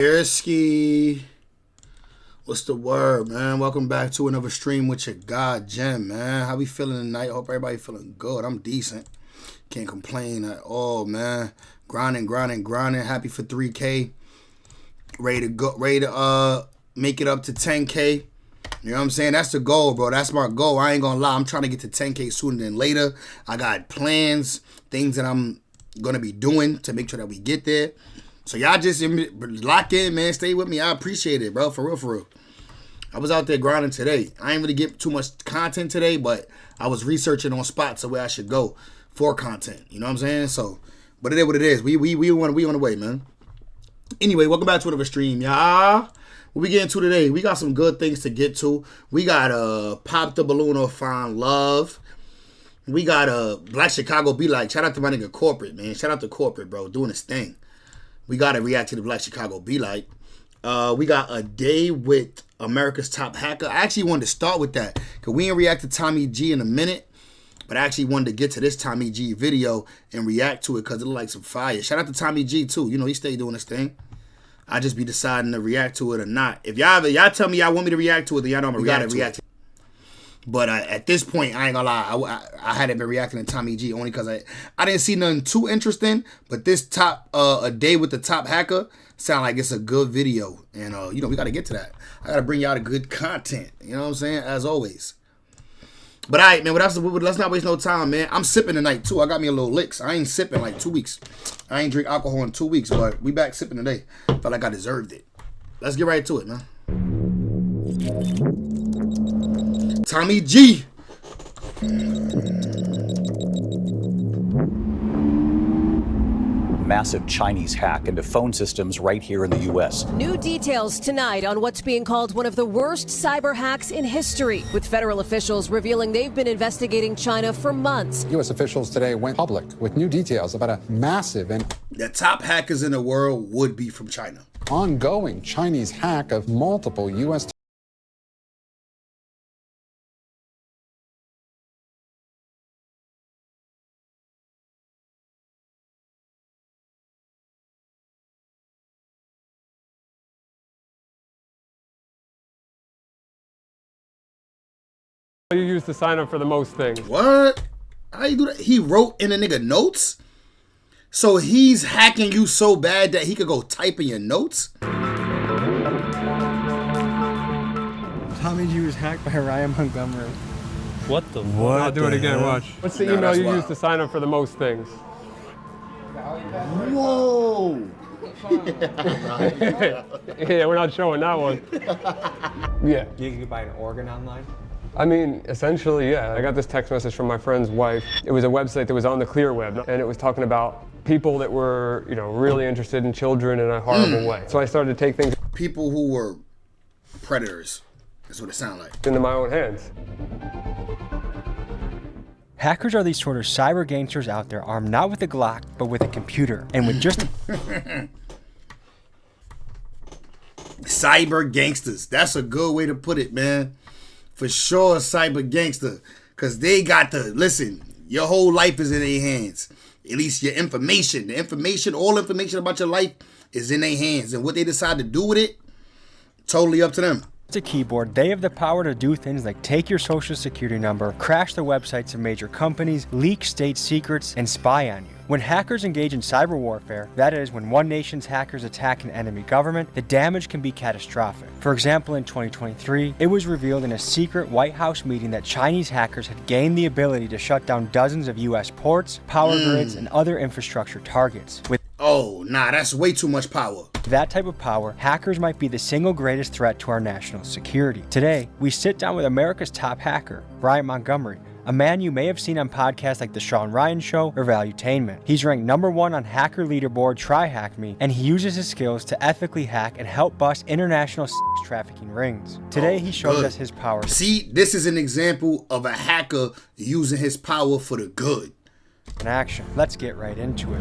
Erski, what's the word, man? Welcome back to another stream with your God Jem, man. How we feeling tonight? Hope everybody feeling good. I'm decent. Can't complain at all, man. Grinding. Happy for 3K. Ready to go. Ready to make it up to 10K. You know what I'm saying? That's the goal, bro. That's my goal. I ain't gonna lie. I'm trying to get to 10K sooner than later. I got plans, things that I'm gonna be doing to make sure that we get there. So y'all just lock in, man. Stay with me. I appreciate it, bro. For real. I was out there grinding today. I ain't really get too much content today, but I was researching on spots of where I should go for content. You know what I'm saying? So, but it is what it is. We on the way, man. Anyway, welcome back to another stream, y'all. What we getting to today? We got some good things to get to. We got Pop the Balloon or Find Love. We got Black Chicago Be Like. Shout out to my nigga Corporate, man. Shout out to Corporate, bro. Doing his thing. We got to react to the Black Chicago Be Like. We got A Day with America's Top Hacker. I actually wanted to start with that because we ain't react to Tommy G in a minute. But I actually wanted to get to this Tommy G video and react to it because it looked like some fire. Shout out to Tommy G too. You know, he stay doing his thing. I just be deciding to react to it or not. If y'all tell me y'all want me to react to it, then y'all know I'm going to react to it. But at this point, I ain't gonna lie, I hadn't been reacting to Tommy G only because I didn't see nothing too interesting. But this A Day with the Top Hacker sound like it's a good video. And, you know, we got to get to that. I got to bring y'all the good content. You know what I'm saying? As always. But all right, man, let's not waste no time, man. I'm sipping tonight, too. I got me a little licks. I ain't sipping like 2 weeks. I ain't drink alcohol in 2 weeks, but we back sipping today. Felt like I deserved it. Let's get right to it, man. Tommy G. Massive Chinese hack into phone systems right here in the U.S. New details tonight on what's being called one of the worst cyber hacks in history, with federal officials revealing they've been investigating China for months. U.S. officials today went public with new details about a massive and the top hackers in the world would be from China. Ongoing Chinese hack of multiple U.S. You used to sign up for the most things. What? How you do that? He wrote in the nigga notes? So he's hacking you so bad that he could go type in your notes? Tommy G was hacked by Ryan Montgomery. What? I'll do it again, watch. What's the email you used to sign up for the most things? Whoa! Yeah, we're not showing that one. Yeah. You can buy an organ online? I mean, essentially, yeah. I got this text message from my friend's wife. It was a website that was on the clear web, and it was talking about people that were, you know, really interested in children in a horrible way. So I started to take things People who were predators. That's what it sounded like. into my own hands. Hackers are these sort of cyber gangsters out there armed not with a Glock, but with a computer. And with just Cyber gangsters. That's a good way to put it, man. For sure, cyber gangster. Because they got the, listen, your whole life is in their hands. At least your information. The information, all information about your life is in their hands. And what they decide to do with it, totally up to them. a keyboard, they have the power to do things like take your social security number, crash the websites of major companies, leak state secrets, and spy on you. When hackers engage in cyber warfare, that is, when one nation's hackers attack an enemy government, the damage can be catastrophic. For example, in 2023, it was revealed in a secret White House meeting that Chinese hackers had gained the ability to shut down dozens of US ports, power grids, and other infrastructure targets. With Oh, nah, that's way too much power. that type of power, hackers might be the single greatest threat to our national security. Today, we sit down with America's top hacker, Ryan Montgomery, a man you may have seen on podcasts like The Sean Ryan Show or Valuetainment. He's ranked #1 on hacker leaderboard TryHackMe, and he uses his skills to ethically hack and help bust international sex trafficking rings. Today, he shows us his power. See, this is an example of a hacker using his power for the good. In action. Let's get right into it.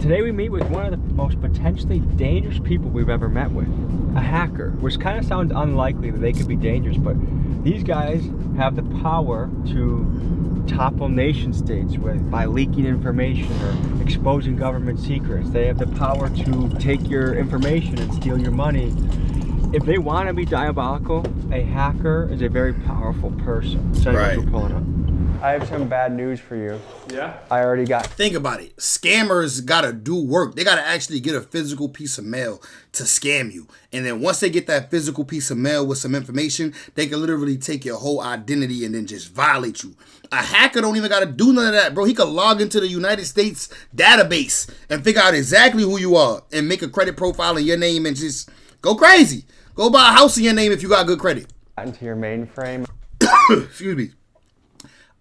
Today we meet with one of the most potentially dangerous people we've ever met with, a hacker, which kind of sounds unlikely that they could be dangerous, but these guys have the power to topple nation states by leaking information or exposing government secrets. They have the power to take your information and steal your money. If they want to be diabolical, a hacker is a very powerful person. So Right. we're pulling up. I have some bad news for you. Yeah? I already got. Think about it. Scammers gotta do work. They gotta actually get a physical piece of mail to scam you. And then once they get that physical piece of mail with some information, they can literally take your whole identity and then just violate you. A hacker don't even gotta do none of that, bro. He could log into the United States database and figure out exactly who you are and make a credit profile in your name and just go crazy. Go buy a house in your name if you got good credit. Into your mainframe. Excuse me.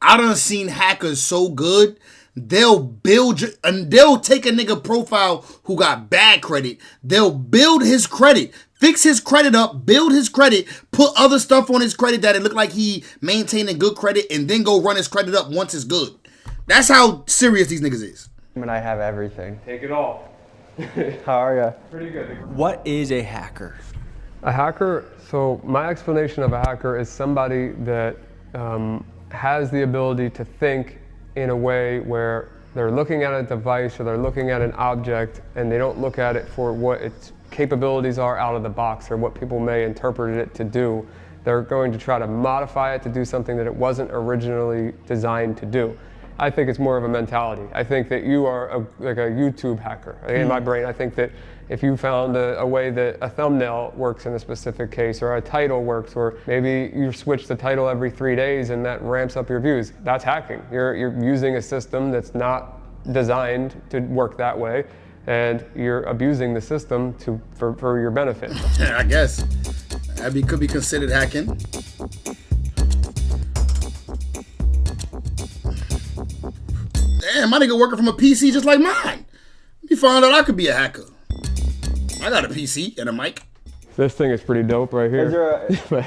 I done seen hackers so good, they'll build and they'll take a nigga profile who got bad credit. They'll build his credit, fix his credit up, build his credit, put other stuff on his credit that it look like he maintaining good credit, and then go run his credit up once it's good. That's how serious these niggas is. And I have everything. Take it all. How are you? Pretty good. What is a hacker? A hacker, so my explanation of a hacker is somebody that has the ability to think in a way where they're looking at a device or they're looking at an object and they don't look at it for what its capabilities are out of the box or what people may interpret it to do. They're going to try to modify it to do something that it wasn't originally designed to do. I think it's more of a mentality. I think that you are like a YouTube hacker. In my brain, I think that if you found a way that a thumbnail works in a specific case, or a title works, or maybe you switch the title every 3 days and that ramps up your views, that's hacking. You're using a system that's not designed to work that way, and you're abusing the system for your benefit. I guess. That could be considered hacking. Damn, my nigga working from a PC just like mine. You found out I could be a hacker. I got a PC and a mic. This thing is pretty dope right here. Is there a...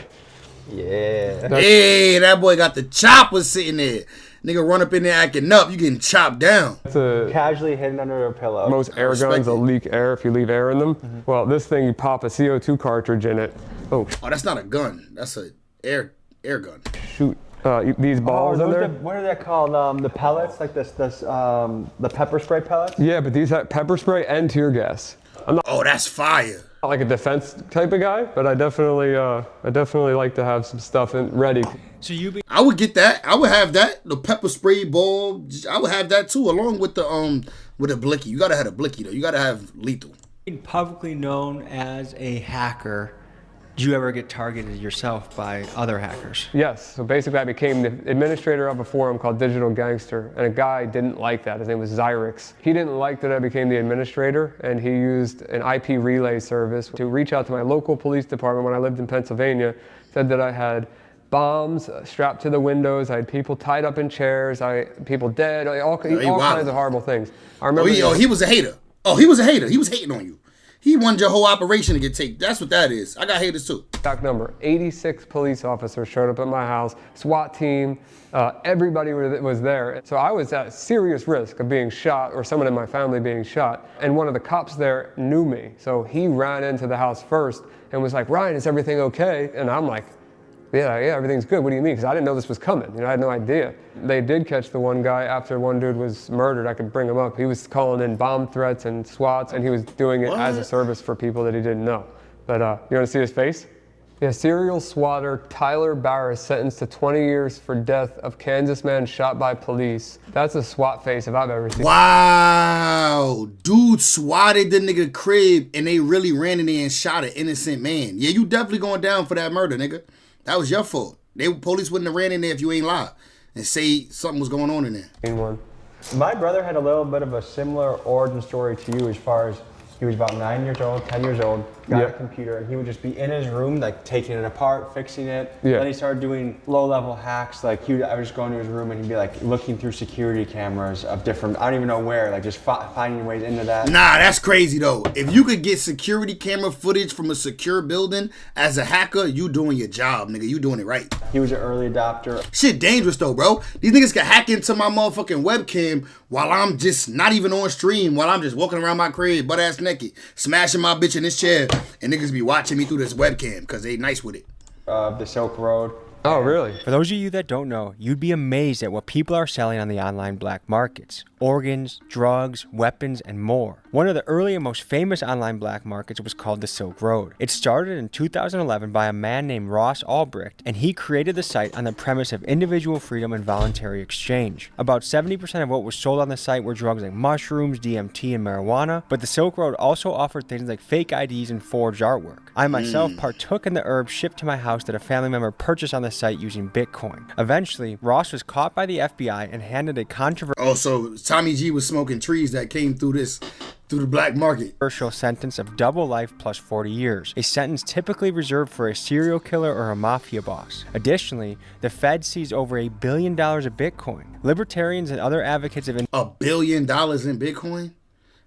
Yeah. Hey, that boy got the chopper sitting there. Nigga run up in there acting up, you getting chopped down. That's a Casually hidden under a pillow. most air respect guns will it. leak air if you leave air in them. Well, this thing, you pop a CO2 cartridge in it. Oh, Oh, that's not a gun. That's a air gun. shoot. These balls in there. What are they called? The pellets, like the pepper spray pellets? Yeah, but these have pepper spray and tear gas. I'm Oh, that's fire. not like a defense type of guy, but I definitely like to have some stuff ready. So you be I would get that. I would have that. The pepper spray ball. I would have that too, along with the blicky. You gotta have a blicky though. You gotta have lethal. being publicly known as a hacker. Did you ever get targeted yourself by other hackers? Yes, so basically I became the administrator of a forum called Digital Gangster, and a guy didn't like that. His name was Zyrix. He didn't like that I became the administrator, and he used an IP relay service to reach out to my local police department when I lived in Pennsylvania, said that I had bombs strapped to the windows, I had people tied up in chairs, people dead, all kinds of horrible things. I remember He was a hater. He was a hater. He was hating on you. He wanted your whole operation to get taken. That's what that is. I got haters too. Exact number. 86 police officers showed up at my house, SWAT team, everybody was there. So I was at serious risk of being shot or someone in my family being shot. And one of the cops there knew me. So he ran into the house first and was like, "Ryan, is everything okay?" And I'm like, yeah, everything's good. What do you mean? Because I didn't know this was coming. I had no idea. They did catch the one guy after one dude was murdered. I could bring him up. He was calling in bomb threats and SWATs, and he was doing it as a service for people that he didn't know. But you want to see his face? Yeah, serial swatter Tyler Barris sentenced to 20 years for death of Kansas man shot by police. That's a SWAT face if I've ever seen. Wow. Dude swatted the nigga crib and they really ran in there and shot an innocent man. Yeah, you definitely going down for that murder, nigga. That was your fault. Police wouldn't have ran in there if you ain't lied and say something was going on in there. One. My brother had a little bit of a similar origin story to you as far as he was about 9 years old, 10 years old. got Yeah. a computer, and he would just be in his room, like taking it apart, fixing it. Yeah. Then he started doing low-level hacks. Like I would just go into his room, and he'd be like looking through security cameras of different, I don't even know where, like just finding ways into that. Nah, that's crazy though. If you could get security camera footage from a secure building as a hacker, you doing your job, nigga. You doing it right. He was an early adopter. Shit dangerous though, bro. These niggas can hack into my motherfucking webcam while I'm just not even on stream, while I'm just walking around my crib, butt ass naked, smashing my bitch in this chair, and niggas be watching me through this webcam because they nice with it. The Silk Road. Oh, really? For those of you that don't know, you'd be amazed at what people are selling on the online black markets. Organs, drugs, weapons, and more. One of the early and most famous online black markets was called the Silk Road. It started in 2011 by a man named Ross Ulbricht, and he created the site on the premise of individual freedom and voluntary exchange. About 70% of what was sold on the site were drugs like mushrooms, DMT, and marijuana, but the Silk Road also offered things like fake IDs and forged artwork. I myself partook in the herbs shipped to my house that a family member purchased on the site using Bitcoin. Eventually, Ross was caught by the FBI and handed a Also, Tommy G was smoking trees that came through the black market. controversial sentence of double life plus 40 years, a sentence typically reserved for a serial killer or a mafia boss. Additionally, the Fed seized over $1 billion of Bitcoin. Libertarians and other advocates of $1 billion in Bitcoin?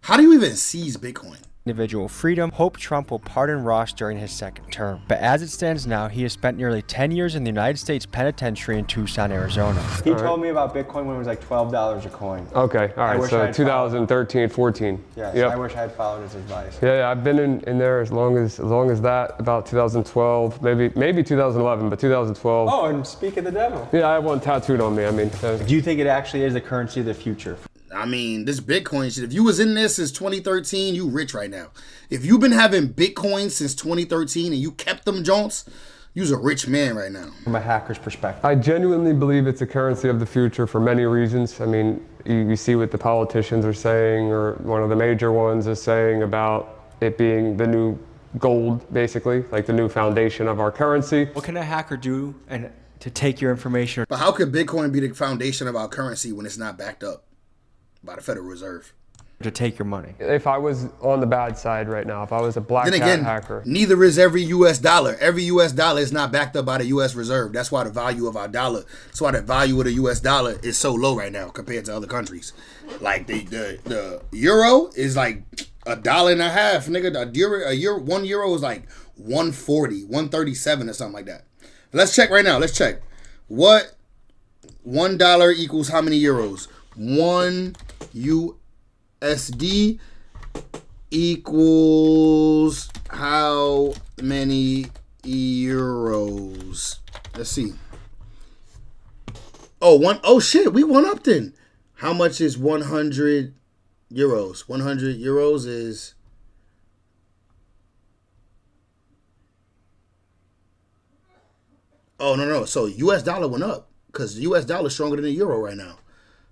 How do you even seize Bitcoin? individual freedom hope Trump will pardon Ross during his second term. But as it stands now, he has spent nearly 10 years in the United States Penitentiary in Tucson, Arizona. He told me about Bitcoin when it was like $12 a coin. Okay, all right, so 2013, 14. Yes, Yep. I wish I had followed his advice. Yeah, I've been in there as long as that, about 2012, maybe 2011, but 2012. Oh, and speak of the devil. Yeah, I have one tattooed on me. I mean, Do you think it actually is the currency of the future? I mean, this Bitcoin shit, if you was in this since 2013, you rich right now. If you've been having Bitcoin since 2013 and you kept them joints, you's a rich man right now. From a hacker's perspective. I genuinely believe it's a currency of the future for many reasons. I mean, you see what the politicians are saying, or one of the major ones is saying about it being the new gold, basically, like the new foundation of our currency. What can a hacker do and to take your information? But how could Bitcoin be the foundation of our currency when it's not backed up by the Federal Reserve? To take your money. If I was on the bad side right now, if I was a black Then hat again, hacker. neither is every U.S. dollar. Every U.S. dollar is not backed up by the U.S. Reserve. That's why the value of our dollar, that's why the value of the U.S. dollar is so low right now compared to other countries. Like the euro is like $1.50, nigga. 1 euro is like 140, 137 or something like that. Let's check right now. Let's check. What $1 equals how many euros? 1 USD equals how many euros? Let's see. Oh shit, we went up then. How much is 100 euros? 100 euros is no. So US dollar went up because the US dollar is stronger than the euro right now.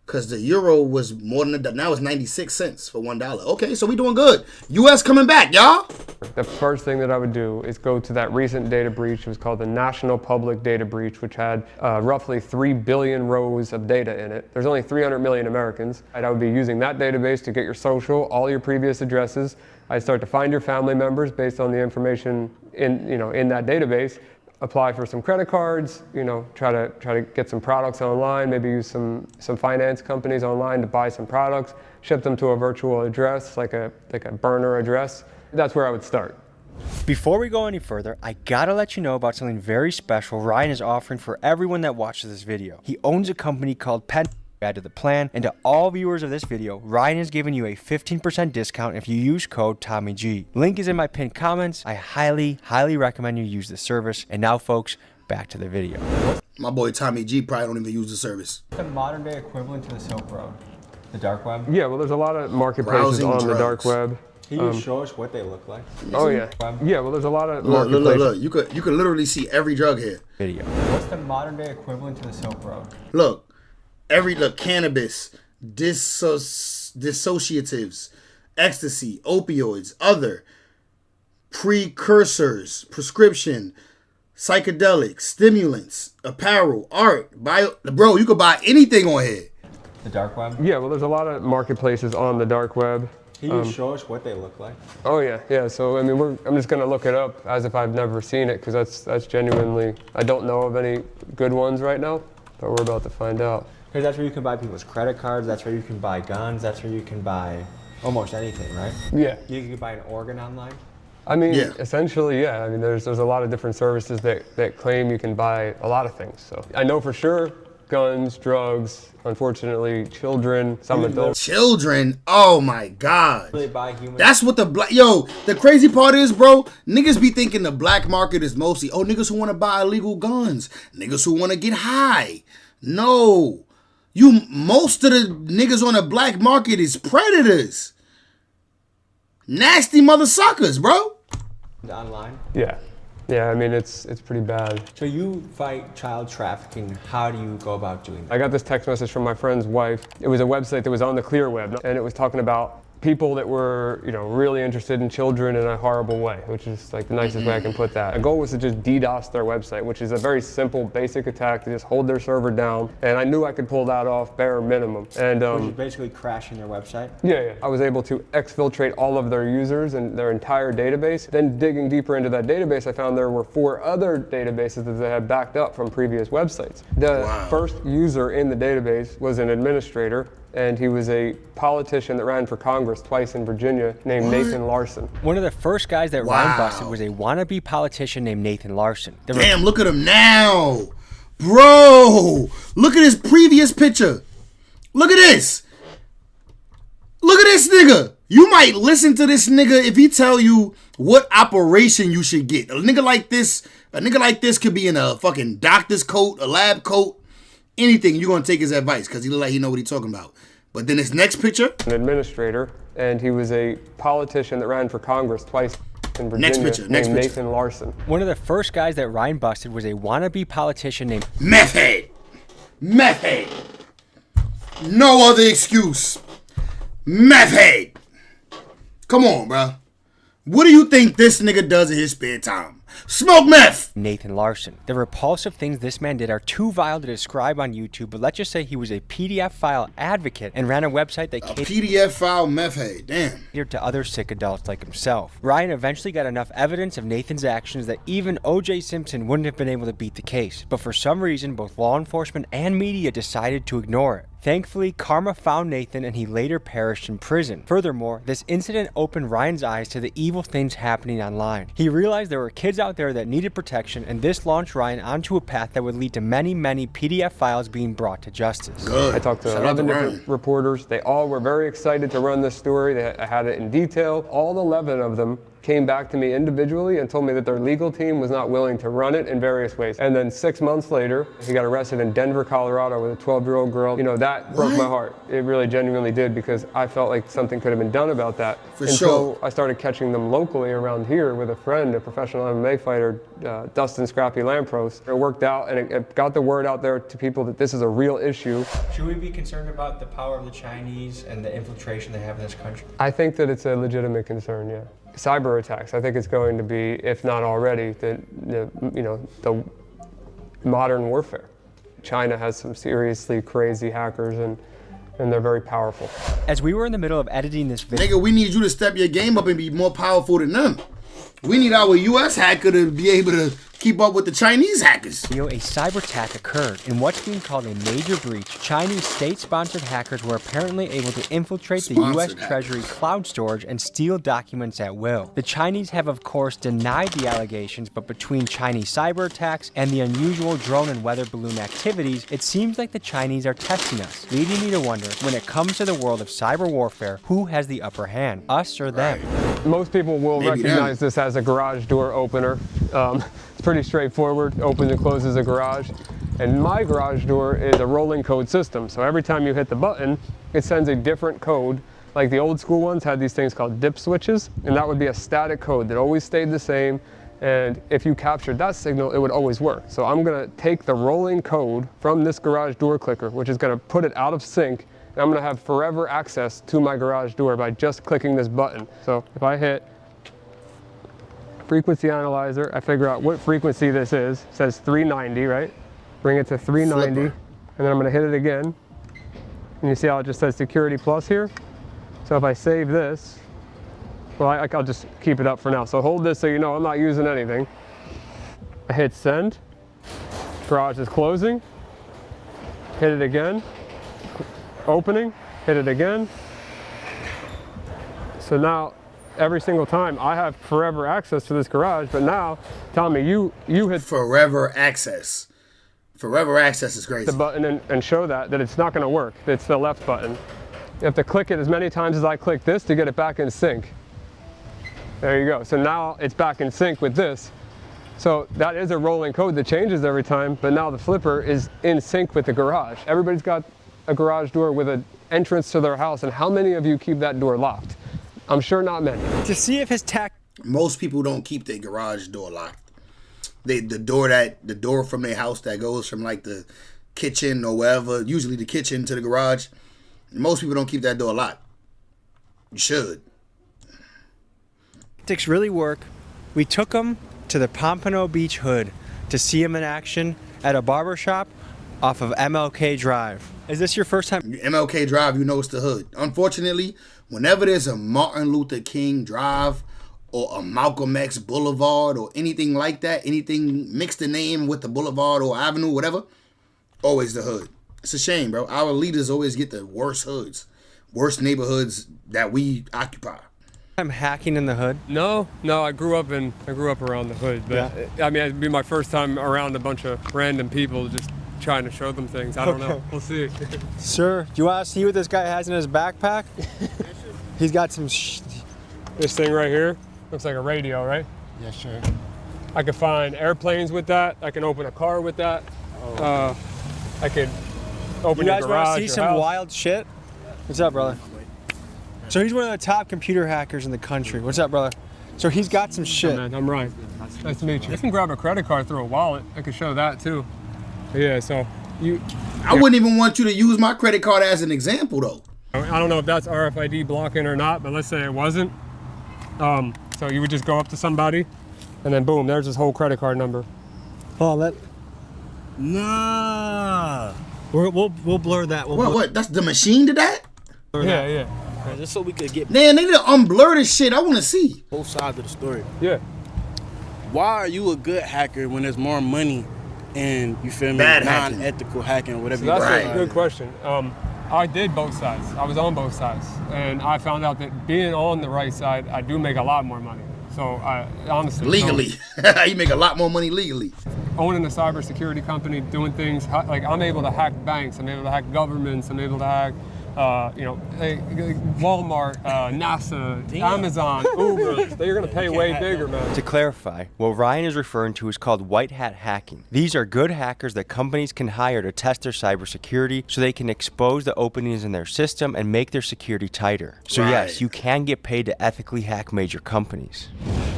Because the euro was more than now it's 96 cents for $1. Okay, so we doing good. US coming back, y'all. The first thing that I would do is go to that recent data breach. It was called the National Public Data Breach, which had roughly 3 billion rows of data in it. There's only 300 million Americans. And I would be using that database to get your social, all your previous addresses. I'd start to find your family members based on the information in that database. Apply for some credit cards, try to get some products online, maybe use some finance companies online to buy some products, ship them to a virtual address, like a burner address. That's where I would start. Before we go any further, I gotta let you know about something very special Ryan is offering for everyone that watches this video. He owns a company called Pen. Add to the plan, and to all viewers of this video, Ryan is giving you a 15% discount if you use code TommyG. Link is in my pinned comments. I highly recommend you use this service. And now folks, back to the video. My boy Tommy G probably don't even use the service. The modern day equivalent to the Silk Road, the dark web. Yeah, well, there's a lot of marketplaces Browsing on drugs. the dark web. Can you show us what they look like? Oh yeah, yeah. Well, there's a lot of Look, marketplaces. you could literally see every drug here. Video. What's the modern day equivalent to the Silk Road? Look, cannabis, dissociatives, ecstasy, opioids, other precursors, prescription, psychedelics, stimulants, apparel, art, bro, you could buy anything on here. The dark web. Yeah, well, there's a lot of marketplaces on the dark web. Can you show us what they look like? Oh yeah. So I mean, I'm just gonna look it up as if I've never seen it, because that's genuinely, I don't know of any good ones right now, but we're about to find out. Because that's where you can buy people's credit cards. That's where you can buy guns. That's where you can buy almost anything, right? Yeah. You can buy an organ online. I mean, Yeah. essentially, yeah. I mean, there's a lot of different services that claim you can buy a lot of things. So I know for sure, guns, drugs, unfortunately, children, some adults. Children, oh my God. They buy human. That's what the the crazy part is, bro. Niggas be thinking the black market is mostly, niggas who want to buy illegal guns, niggas who want to get high. No. Most of the niggas on the black market is predators. Nasty mother suckers, bro. Online. Yeah. I mean, it's pretty bad. So you fight child trafficking. How do you go about doing that? I got this text message from my friend's wife. It was a website that was on the clear web, and it was talking about people that were, really interested in children in a horrible way, which is like the nicest way I can put that. The goal was to just DDoS their website, which is a very simple, basic attack to just hold their server down. And I knew I could pull that off bare minimum. And Which is basically crashing their website. Yeah. I was able to exfiltrate all of their users and their entire database. Then digging deeper into that database, I found there were 4 other databases that they had backed up from previous websites. The first user in the database was an administrator, and he was a politician that ran for Congress twice in Virginia named Nathan Larson. One of the first guys that Ryan busted was a wannabe politician named Nathan Larson. Damn, look at him now. Bro, look at his previous picture. Look at this. Look at this nigga. You might listen to this nigga if he tell you what operation you should get. A nigga like this could be in a fucking doctor's coat, a lab coat, anything. You're going to take his advice because he look like he know what he's talking about. But then his next picture. An administrator, and he was a politician that ran for Congress twice in Virginia named Nathan Larson. One of the first guys that Ryan busted was a wannabe politician named Meth head. Meth head. No other excuse. Meth head. Come on, bro. What do you think this nigga does in his spare time? Smoke meth! Nathan Larson. The repulsive things this man did are too vile to describe on YouTube, but let's just say he was a PDF file advocate and ran a website that PDF file meth head, damn. catered to other sick adults like himself. Ryan eventually got enough evidence of Nathan's actions that even O.J. Simpson wouldn't have been able to beat the case, but for some reason both law enforcement and media decided to ignore it. Thankfully, karma found Nathan and he later perished in prison. Furthermore, this incident opened Ryan's eyes to the evil things happening online. He realized there were kids out there that needed protection, and this launched Ryan onto a path that would lead to many PDF files being brought to justice. Good. I talked to 11 different reporters. They all were very excited to run this story. I had it in detail. All 11 of them came back to me individually and told me that their legal team was not willing to run it in various ways. And then 6 months later, he got arrested in Denver, Colorado with a 12-year-old girl. That broke my heart. It really genuinely did, because I felt like something could have been done about that. So I started catching them locally around here with a friend, a professional MMA fighter, Dustin Scrappy Lampros. It worked out, and it got the word out there to people that this is a real issue. Should we be concerned about the power of the Chinese and the infiltration they have in this country? I think that it's a legitimate concern, yeah. Cyber attacks, I think it's going to be, if not already, the modern warfare. China has some seriously crazy hackers, and they're very powerful. As we were in the middle of editing this video, Nigga, we need you to step your game up and be more powerful than them. We need our U.S. hacker to be able to keep up with the Chinese hackers. a cyber attack occurred. In what's being called a major breach, Chinese state-sponsored hackers were apparently able to infiltrate the U.S. Treasury cloud storage and steal documents at will. The Chinese have, of course, denied the allegations, but between Chinese cyber attacks and the unusual drone and weather balloon activities, it seems like the Chinese are testing us, leading me to wonder, when it comes to the world of cyber warfare, who has the upper hand, us or them? Most people will recognize this as a garage door opener. It's pretty straightforward, opens and closes a garage. And my garage door is a rolling code system. So every time you hit the button, it sends a different code. Like the old school ones had these things called dip switches, and that would be a static code that always stayed the same. And if you captured that signal, it would always work. So I'm gonna take the rolling code from this garage door clicker, which is gonna put it out of sync, and I'm gonna have forever access to my garage door by just clicking this button. So if I hit frequency analyzer, I figure out what frequency this is. It says 390, right? Bring it to 390, and then I'm gonna hit it again. And you see how it just says security plus here? So if I save this, well, I'll just keep it up for now. So hold this so you know I'm not using anything. I hit send. Garage is closing. Hit it again. Opening. Hit it again. So now, every single time I have forever access to this garage, but now, Tommy, you hit Forever access. Forever access is crazy. the button and show that it's not going to work. It's the left button. You have to click it as many times as I click this to get it back in sync. There you go. So now it's back in sync with this. So that is a rolling code that changes every time, but now the flipper is in sync with the garage. Everybody's got a garage door with an entrance to their house, and how many of you keep that door locked? I'm sure not many. To see if his tax Most people don't keep their garage door locked. The door from their house that goes from like the kitchen or wherever, usually the kitchen to the garage. Most people don't keep that door locked. You should. tactics really work, we took him to the Pompano Beach Hood to see him in action at a barbershop off of MLK Drive. Is this your first time? MLK Drive, you know it's the hood. Unfortunately, whenever there's a Martin Luther King Drive or a Malcolm X Boulevard or anything like that, anything mixed the name with the boulevard or avenue, whatever, always the hood. It's a shame, bro. Our leaders always get the worst hoods, worst neighborhoods that we occupy. I'm hacking in the hood. No, I grew up around the hood, but I mean, it'd be my first time around a bunch of random people just trying to show them things. I don't know. We'll see. Sir, do you want to see what this guy has in his backpack? He's got some This thing right here looks like a radio, right? Yeah, sure. I could find airplanes with that. I can open a car with that. I could open You your guys garage. want to see your some house. wild shit? What's up, brother? So he's one of the top computer hackers in the country. What's up, brother? So he's got some shit. Man, I'm Ryan. Nice to meet you. I can grab a credit card through a wallet. I can show that too. Yeah, so you. I wouldn't even want you to use my credit card as an example, though. I don't know if that's RFID blocking or not, but let's say it wasn't. So you would just go up to somebody, and then boom, there's his whole credit card number. Oh, Nah. we'll blur that. What? That's the machine to that? Yeah. Just so we could get Man, they need to unblur this shit. I want to see. both sides of the story. Yeah. Why are you a good hacker when there's more money and, you feel me, Bad hacking. non-ethical hacking, whatever So you that's Right. a good question. I did both sides. I was on both sides, and I found out that being on the right side, I do make a lot more money. So I honestly Legally. You make a lot more money legally. owning a cybersecurity company, doing things like I'm able to hack banks, I'm able to hack governments, I'm able to hack, Walmart, NASA, Amazon, Uber. They're gonna pay way bigger, man. To clarify, what Ryan is referring to is called white hat hacking. These are good hackers that companies can hire to test their cybersecurity so they can expose the openings in their system and make their security tighter. So Right. yes, you can get paid to ethically hack major companies.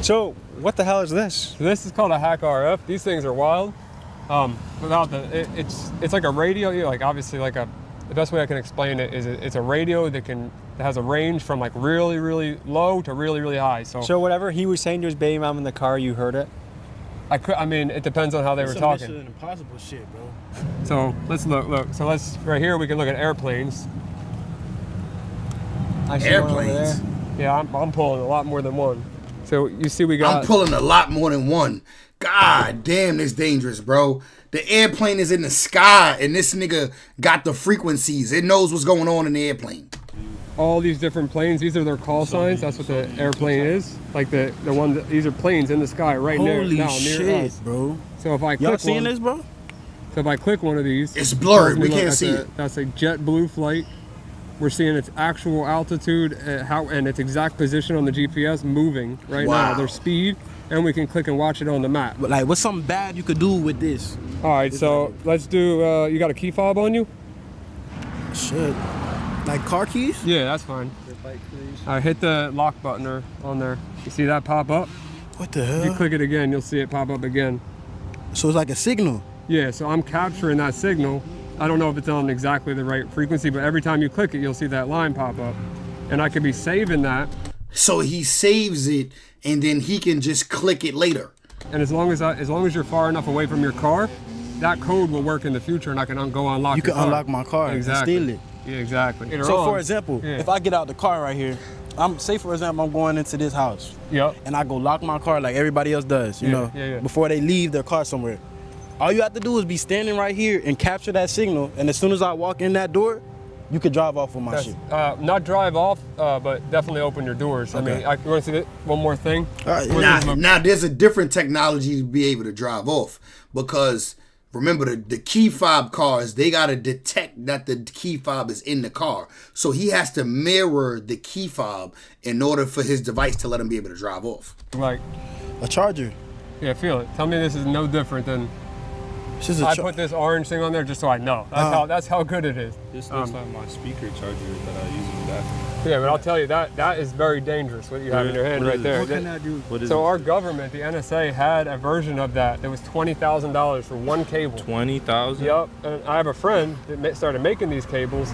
So what the hell is this? So this is called a hack RF. These things are wild. It's like a radio. Like obviously the best way I can explain it is it's a radio that has a range from like really, really low to really, really high. So whatever he was saying to his baby mom in the car, you heard it? I mean, it depends on how they were Some talking. Mission Impossible shit, bro. So let's look. So right here we can look at airplanes. I see one over Airplanes. there. Yeah, I'm pulling a lot more than one. So you see we got. I'm pulling a lot more than one. God damn, this dangerous, bro. The airplane is in the sky, and this nigga got the frequencies. It knows what's going on in the airplane. all these different planes. These are their call signs. That's what the airplane is. Like the one. These are planes in the sky right Holy near shit, us. bro. So if I Y'all click seeing one, this, bro? so if I click one of these, It's blurred. tells me, We can't that's see a- it. That's a JetBlue flight. We're seeing its actual altitude, and its exact position on the GPS moving right Wow. now. Their speed, and we can click and watch it on the map. But like, what's something bad you could do with this? All right, so let's do. You got a key fob on you? Shit. Like car keys? Yeah, that's fine. All right, hit the lock button on there. You see that pop up? What the You hell? click it again, you'll see it pop up again. So it's like a signal. Yeah, so I'm capturing that signal. I don't know if it's on exactly the right frequency, but every time you click it, you'll see that line pop up. And I could be saving that, So he saves it, and then he can just click it later. and as long as you're far enough away from your car, that code will work in the future, and I can go unlock You your can car. unlock my car Exactly. and steal it. Yeah, exactly. So for example, if I get out the car right here, say for example I'm going into this house. Yep. And I go lock my car like everybody else does, you know, before they leave their car somewhere. All you have to do is be standing right here and capture that signal, and as soon as I walk in that door, you could drive off with my shit. Not drive off, but definitely open your doors. Okay. I mean, you want to see one more thing? All right. Now there's a different technology to be able to drive off, because remember the key fob cars, they got to detect that the key fob is in the car. So he has to mirror the key fob in order for his device to let him be able to drive off. Like a charger. Yeah, feel it. Tell me this is no different than. I put this orange thing on there just so I know. That's how good it is. This looks like my speaker charger that I use in the bathroom. Yeah, but I'll tell you that is very dangerous what you have in your hand right there. What can I do? So our government, the NSA, had a version of that was $20,000 for one cable. 20,000? Yep. And I have a friend that started making these cables,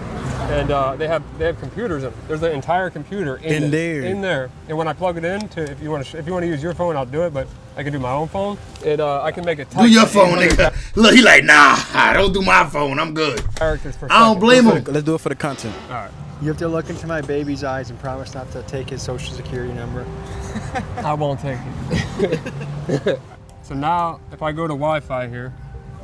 and they have computers in them. There's an entire computer in there. And when I plug it in to, if you want to use your phone, I'll do it. But I can do my own phone. I can make it. Do your phone, nigga. Look, he like, nah, I don't do my phone. I'm good. Characters per I don't blame him. Let's do it for the content. All right. You have to look into my baby's eyes and promise not to take his social security number. I won't take it. So now, if I go to Wi-Fi here,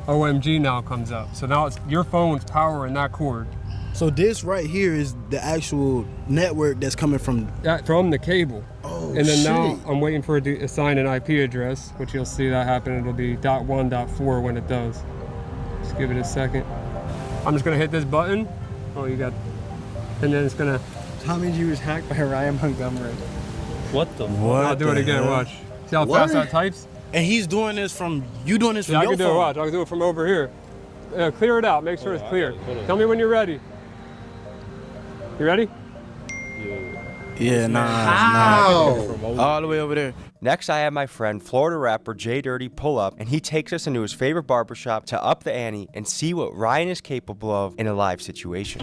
OMG now comes up. So now it's your phone's powering that cord. So this right here is the actual network that's coming from the cable. Oh, and then shit. now I'm waiting for it to assign an IP address, which you'll see that happen. It'll be .1, .4 when it does. Just give it a second. I'm just gonna hit this button. Oh, you got, and then it's gonna. Tommy G was hacked by Ryan Montgomery. What the? What? I'll do it again. Watch. See how fast that types? And he's doing this from your I can phone. do it. Watch. I can do it from over here. Clear it out. Make sure it's clear. Tell me when you're ready. You ready? Yeah, nah. How? All the way over there. Next, I have my friend Florida rapper Jay Dirty pull up, and he takes us into his favorite barbershop to up the ante and see what Ryan is capable of in a live situation.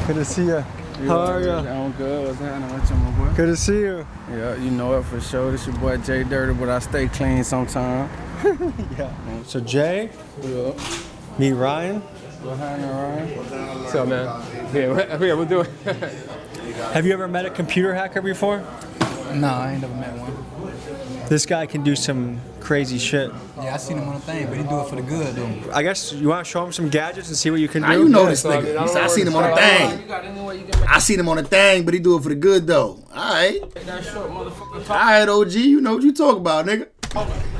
Good to see you. How are you? I'm good. What's happening with you, my boy? Good to see you. Yeah, you know it for sure. This your boy Jay Dirty, but I stay clean sometime. Yeah. So Jay, Yeah. meet Ryan. What's happening, Ryan? So man, yeah, we'll do it. Have you ever met a computer hacker before? Nah, I ain't never met one. This guy can do some crazy shit. Yeah, I seen him on a thing, but he do it for the good, though. I guess you want to show him some gadgets and see what you can Now do? you know Yeah, this so, I nigga. mean, I don't He said, know I seen him where on to the start. thing. I seen him on the thing, but he do it for the good though. Alright. Alright, OG, you know what you talk about, nigga.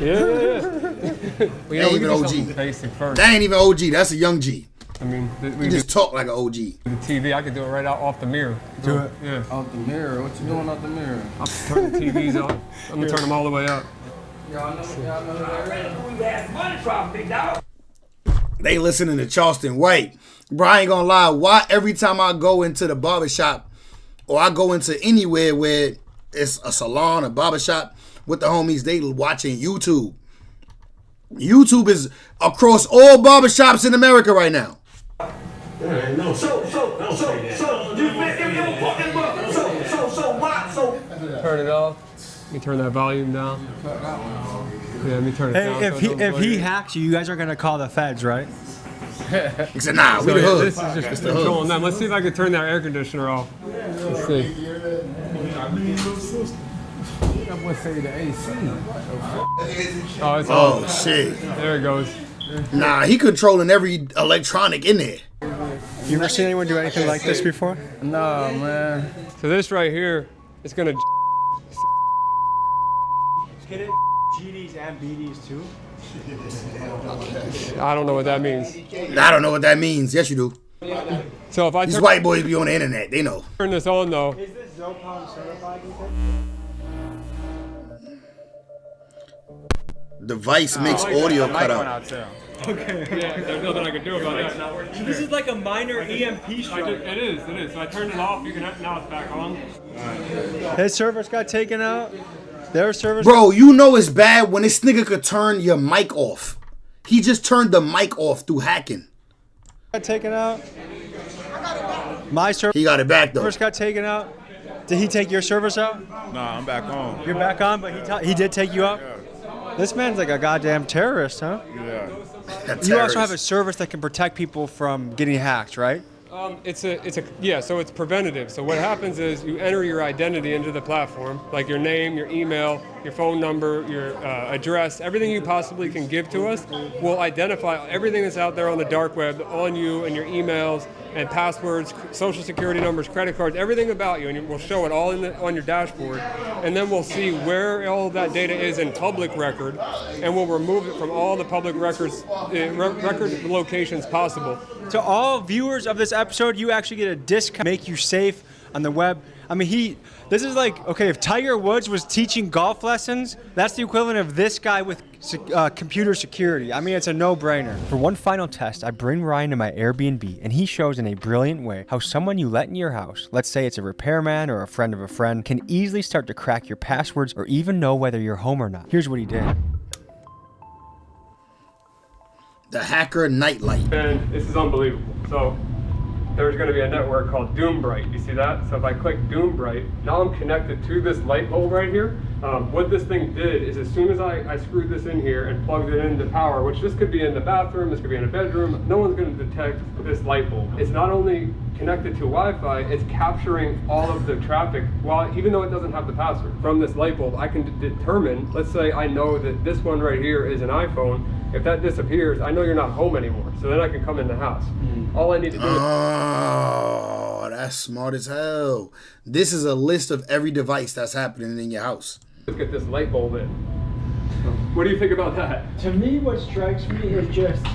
Yeah. We Ain't even do OG. something basic first. That ain't even OG, that's a young G. I mean, we He just talk like an OG. do the TV. I could do it right out off the mirror. Do it. Yeah. Out the mirror. What you doing out the mirror? I'll turn the TVs up. I'm gonna turn them all the way up. They listening to Charleston White. Bro, I ain't gonna lie. Why every time I go into the barbershop or I go into anywhere where it's a salon, a barbershop with the homies, they watching YouTube. YouTube is across all barbershops in America right now. Turn it off. Let me turn that volume down. Yeah, let me turn it down. Hey, so if it don't he play. hacks you, you guys are gonna call the feds, right? He said, nah, we So, the yeah, hood. this is just controlling them. Let's see if I can turn that air conditioner off. Let's see. That boy say the AC. Oh, it's Oh, on. shit. There it goes. Nah, he controlling every electronic in there. You ever seen anyone do anything like this before? Nah, man. So this right here is gonna. Get it? GDs and BDs too? I don't know what that means. I don't know what that means. Yes, you do. So if I These turn, white boys be on the internet. They know. turn this on though, Is this Zopalm certified, you think? Device makes audio cut out. yeah, there's nothing I can do about that. This is like a minor EMP strike. It is. So I turned it off. You can now it's back on. His servers got taken out. Their servers. Bro, you know it's bad when this nigga could turn your mic off. He just turned the mic off through hacking. got taken out. My He got it back though. servers got taken out. Did he take your service out? Nah, I'm back on. You're back on, but he did take you out? Yeah. This man's like a goddamn terrorist, huh? Yeah. You also have a service that can protect people from getting hacked, right? So it's preventative. So what happens is you enter your identity into the platform, like your name, your email, your phone number, your address, everything you possibly can give to us. We'll identify everything that's out there on the dark web on you and your emails and passwords, social security numbers, credit cards, everything about you, and we'll show it all on your dashboard. And then we'll see where all of that data is in public record, and we'll remove it from all the public records, record locations possible. To all viewers of this episode, you actually get a discount, make you safe on the web. I mean, this is like, okay, if Tiger Woods was teaching golf lessons, that's the equivalent of this guy with computer security. I mean, it's a no-brainer. For one final test, I bring Ryan to my Airbnb, and he shows in a brilliant way how someone you let in your house, let's say it's a repairman or a friend of a friend, can easily start to crack your passwords or even know whether you're home or not. Here's what he did. The hacker nightlight. And this is unbelievable. So there's going to be a network called Doombright. You see that? So if I click Doombright, now I'm connected to this light bulb right here. What this thing did is as soon as I screwed this in here and plugged it into power, which this could be in the bathroom, this could be in a bedroom, no one's going to detect this light bulb. It's not only connected to Wi-Fi, it's capturing all of the traffic, even though it doesn't have the password. From this light bulb, I can determine, let's say I know that this one right here is an iPhone. If that disappears, I know you're not home anymore. So then I can come in the house. All I need to do is... Oh, that's smart as hell. This is a list of every device that's happening in your house. Let's get this light bulb in. What do you think about that? To me, what strikes me is just,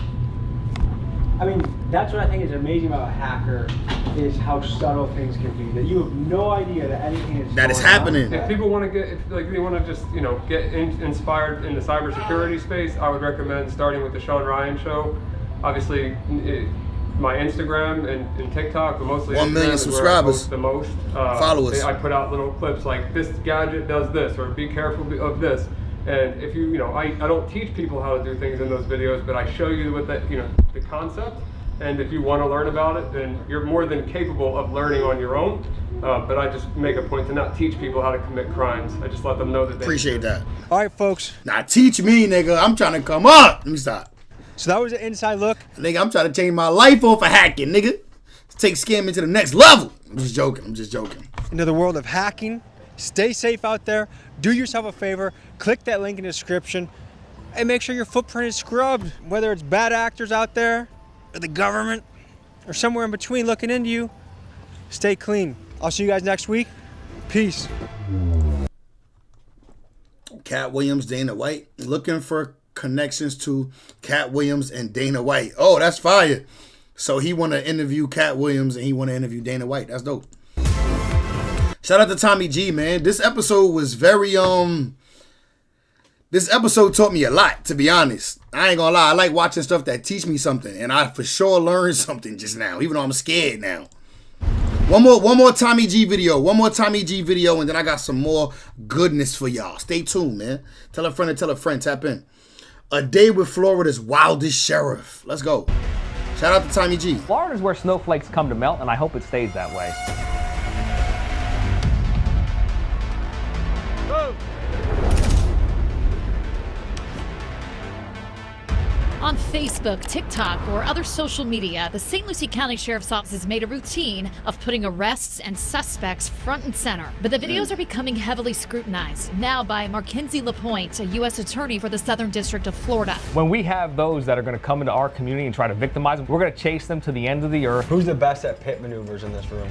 I mean, that's what I think is amazing about a hacker, is how subtle things can be. That you have no idea that anything is that is happening. If people want to get, they want to just, get inspired in the cybersecurity space, I would recommend starting with the Sean Ryan Show. Obviously, my Instagram and TikTok, but mostly 1 million subscribers. The most followers. I put out little clips like this gadget does this, or be careful of this. And if I don't teach people how to do things in those videos, but I show you what the concept. And if you want to learn about it, then you're more than capable of learning on your own. But I just make a point to not teach people how to commit crimes. I just let them know that they appreciate that. All right, folks. Now teach me, nigga. I'm trying to come up. Let me stop. So that was an inside look. Nigga, I'm trying to change my life off of hacking, nigga. Take scamming to the next level. I'm just joking. Into the world of hacking. Stay safe out there. Do yourself a favor. Click that link in the description. And make sure your footprint is scrubbed. Whether it's bad actors out there, or the government, or somewhere in between looking into you. Stay clean. I'll see you guys next week. Peace. Cat Williams, Dana White. Looking for connections to Cat Williams and Dana White. Oh, that's fire. So he want to interview Cat Williams and he want to interview Dana White. That's dope. Shout out to Tommy G, man. This episode was very, this episode taught me a lot, to be honest. I ain't gonna lie. I like watching stuff that teach me something. And I for sure learned something just now, even though I'm scared now. One more Tommy G video. And then I got some more goodness for y'all. Stay tuned, man. Tell a friend. Tap in. A day with Florida's wildest sheriff. Let's go. Shout out to Tommy G. Florida's where snowflakes come to melt, and I hope it stays that way. On Facebook, TikTok, or other social media, the St. Lucie County Sheriff's Office has made a routine of putting arrests and suspects front and center. But the videos are becoming heavily scrutinized, now by Markenzie LaPointe, a U.S. attorney for the Southern District of Florida. When we have those that are going to come into our community and try to victimize them, we're going to chase them to the end of the earth. Who's the best at pit maneuvers in this room?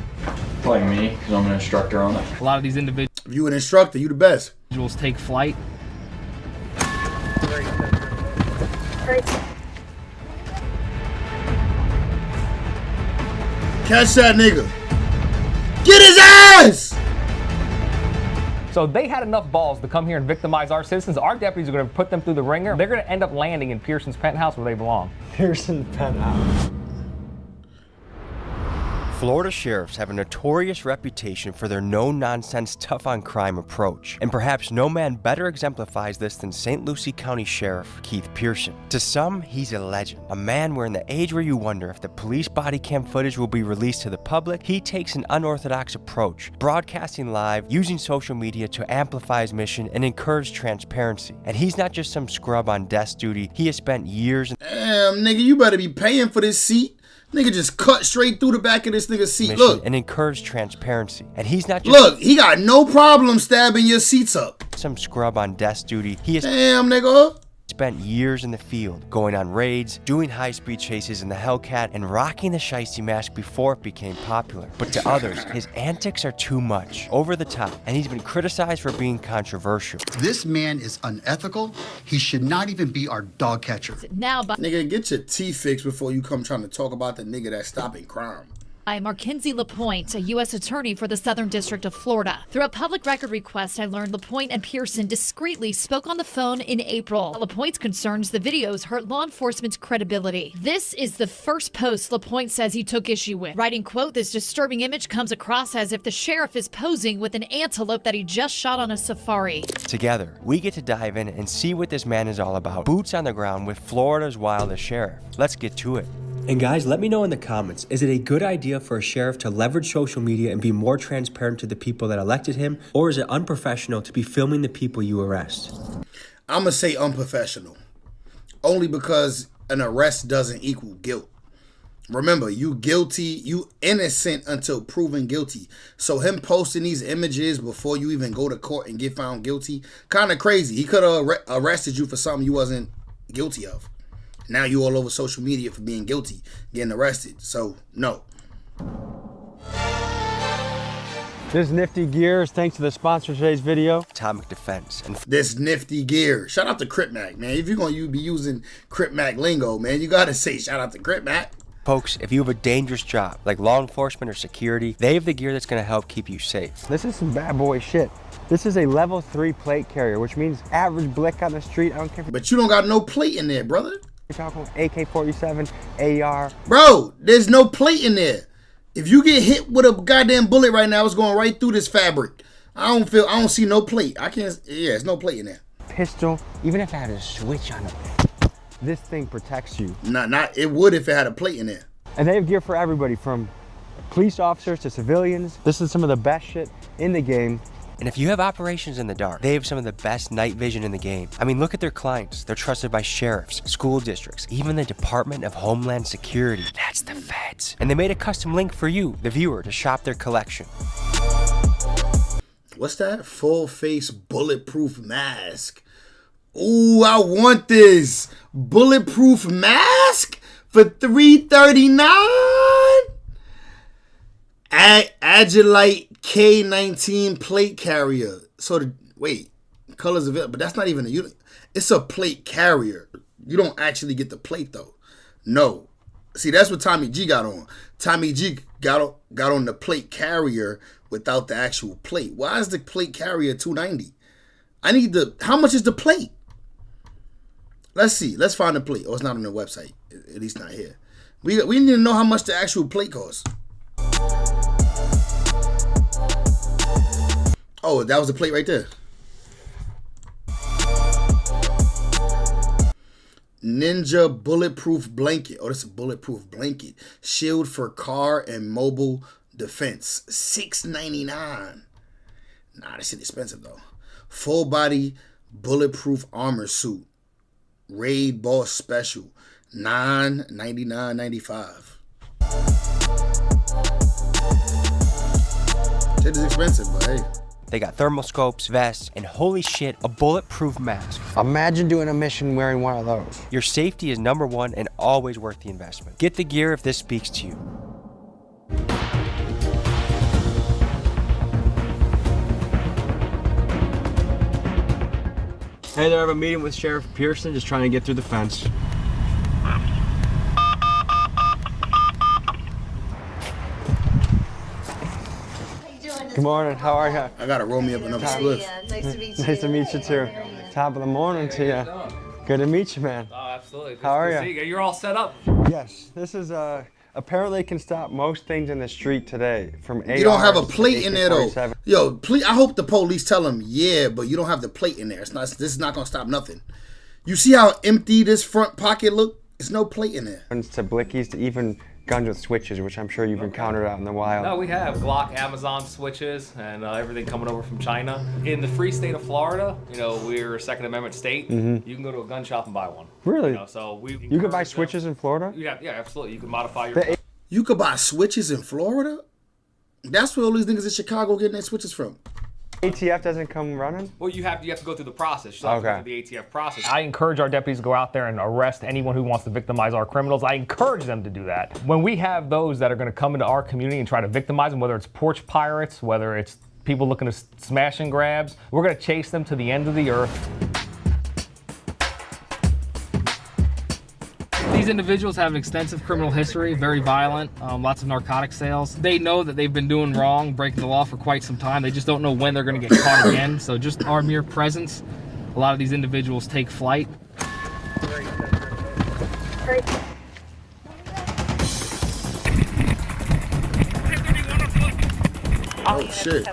Probably me, because I'm an instructor on it. A lot of these individuals... If you an instructor, you the best. ...take flight. Catch that nigga. Get his ass! So they had enough balls to come here and victimize our citizens. Our deputies are going to put them through the ringer. They're going to end up landing in Pearson's penthouse where they belong. Pearson's penthouse. Florida sheriffs have a notorious reputation for their no-nonsense, tough-on-crime approach, and perhaps no man better exemplifies this than St. Lucie County Sheriff Keith Pearson. To some, he's a legend, a man where in the age where you wonder if the police body cam footage will be released to the public, he takes an unorthodox approach, broadcasting live, using social media to amplify his mission and encourage transparency. And he's not just some scrub on desk duty, he has spent years in— Damn, nigga, you better be paying for this seat. Nigga just cut straight through the back of this nigga's seat. Look. And encourage transparency. And he's not just— Look, he got no problem stabbing your seats up. Some scrub on desk duty. He has— Damn, nigga. Spent years in the field, going on raids, doing high-speed chases in the Hellcat, and rocking the shiesty mask before it became popular. But to others, his antics are too much, over the top, and he's been criticized for being controversial. This man is unethical. He should not even be our dog catcher. Now, nigga, get your teeth fixed before you come trying to talk about the nigga that's stopping crime. I'm Mackenzie LaPointe, a U.S. attorney for the Southern District of Florida. Through a public record request, I learned LaPointe and Pearson discreetly spoke on the phone in April. LaPointe's concerns the videos hurt law enforcement's credibility. This is the first post LaPointe says he took issue with, writing, quote, "This disturbing image comes across as if the sheriff is posing with an antelope that he just shot on a safari." Together, we get to dive in and see what this man is all about. Boots on the ground with Florida's wildest sheriff. Let's get to it. And guys, let me know in the comments, is it a good idea for a sheriff to leverage social media and be more transparent to the people that elected him? Or is it unprofessional to be filming the people you arrest? I'm going to say unprofessional. Only because an arrest doesn't equal guilt. Remember, you innocent until proven guilty. So him posting these images before you even go to court and get found guilty, kind of crazy. He could have arrested you for something you wasn't guilty of. Now you all over social media for being guilty, getting arrested. So, no. This Nifty Gear is thanks to the sponsor of today's video, Atomic Defense. And this Nifty Gear. Shout out to Crip Mac, man. If you're going to be using Crip Mac lingo, man, you got to say shout out to Crip Mac. Folks, if you have a dangerous job, like law enforcement or security, they have the gear that's going to help keep you safe. This is some bad boy shit. This is a level 3 plate carrier, which means average blick on the street, I don't care. But you don't got no plate in there, brother. You're talking AK-47, AR. Bro, there's no plate in there. If you get hit with a goddamn bullet right now, it's going right through this fabric. I don't see no plate. There's no plate in there. Pistol, even if I had a switch on it, this thing protects you. It would if it had a plate in there. And they have gear for everybody, from police officers to civilians. This is some of the best shit in the game. And if you have operations in the dark, they have some of the best night vision in the game. I mean, look at their clients. They're trusted by sheriffs, school districts, even the Department of Homeland Security. That's the feds. And they made a custom link for you, the viewer, to shop their collection. What's that? Full face bulletproof mask. Ooh, I want this. Bulletproof mask for $339. Agilite K19 plate carrier. So wait, colors of it, but that's not even a unit. It's a plate carrier. You don't actually get the plate though. No. See, that's what Tommy G got on. Tommy G got on the plate carrier without the actual plate. Why is the plate carrier $290? How much is the plate? Let's see. Let's find the plate. Oh, it's not on the website. At least not here. We need to know how much the actual plate costs. Oh, that was the plate right there. Ninja bulletproof blanket. Oh, that's a bulletproof blanket. Shield for car and mobile defense. $6.99. Nah, this shit expensive though. Full body bulletproof armor suit. Raid Boss Special. $999.95. Shit is expensive, but hey. They got thermal scopes, vests, and holy shit, a bulletproof mask. Imagine doing a mission wearing one of those. Your safety is #1 and always worth the investment. Get the gear if this speaks to you. Hey there, I have a meeting with Sheriff Pearson, just trying to get through the fence. Good morning, how are you? I gotta roll me up another spliff. Nice to meet you. Nice to meet you too. Top of the morning to you. Good to meet you, man. Oh, absolutely. How are you? You're all set up. Yes, this is apparently can stop most things in the street today. From ARs You don't have a plate to in there though. AK-47. Yo, please, I hope the police tell them, yeah, but you don't have the plate in there. This is not gonna stop nothing. You see how empty this front pocket look? There's no plate in there. To blickies to even guns with switches, which I'm sure you've encountered out in the wild. No, we have Glock Amazon switches and everything coming over from China. In the free state of Florida, you know, we're a Second Amendment state. You can go to a gun shop and buy one. Really? You know, so You can buy switches in Florida? Yeah, absolutely. You can modify your. You could buy switches in Florida? That's where all these niggas in Chicago getting their switches from. ATF doesn't come running? Well, you have to go through the process. You have to Okay. go through the ATF process. I encourage our deputies to go out there and arrest anyone who wants to victimize our criminals. I encourage them to do that. When we have those that are going to come into our community and try to victimize them, whether it's porch pirates, whether it's people looking to smash and grabs, we're going to chase them to the end of the earth. These individuals have an extensive criminal history, very violent, lots of narcotic sales. They know that they've been doing wrong, breaking the law for quite some time. They just don't know when they're going to get caught again. So just our mere presence, a lot of these individuals take flight. Oh shit.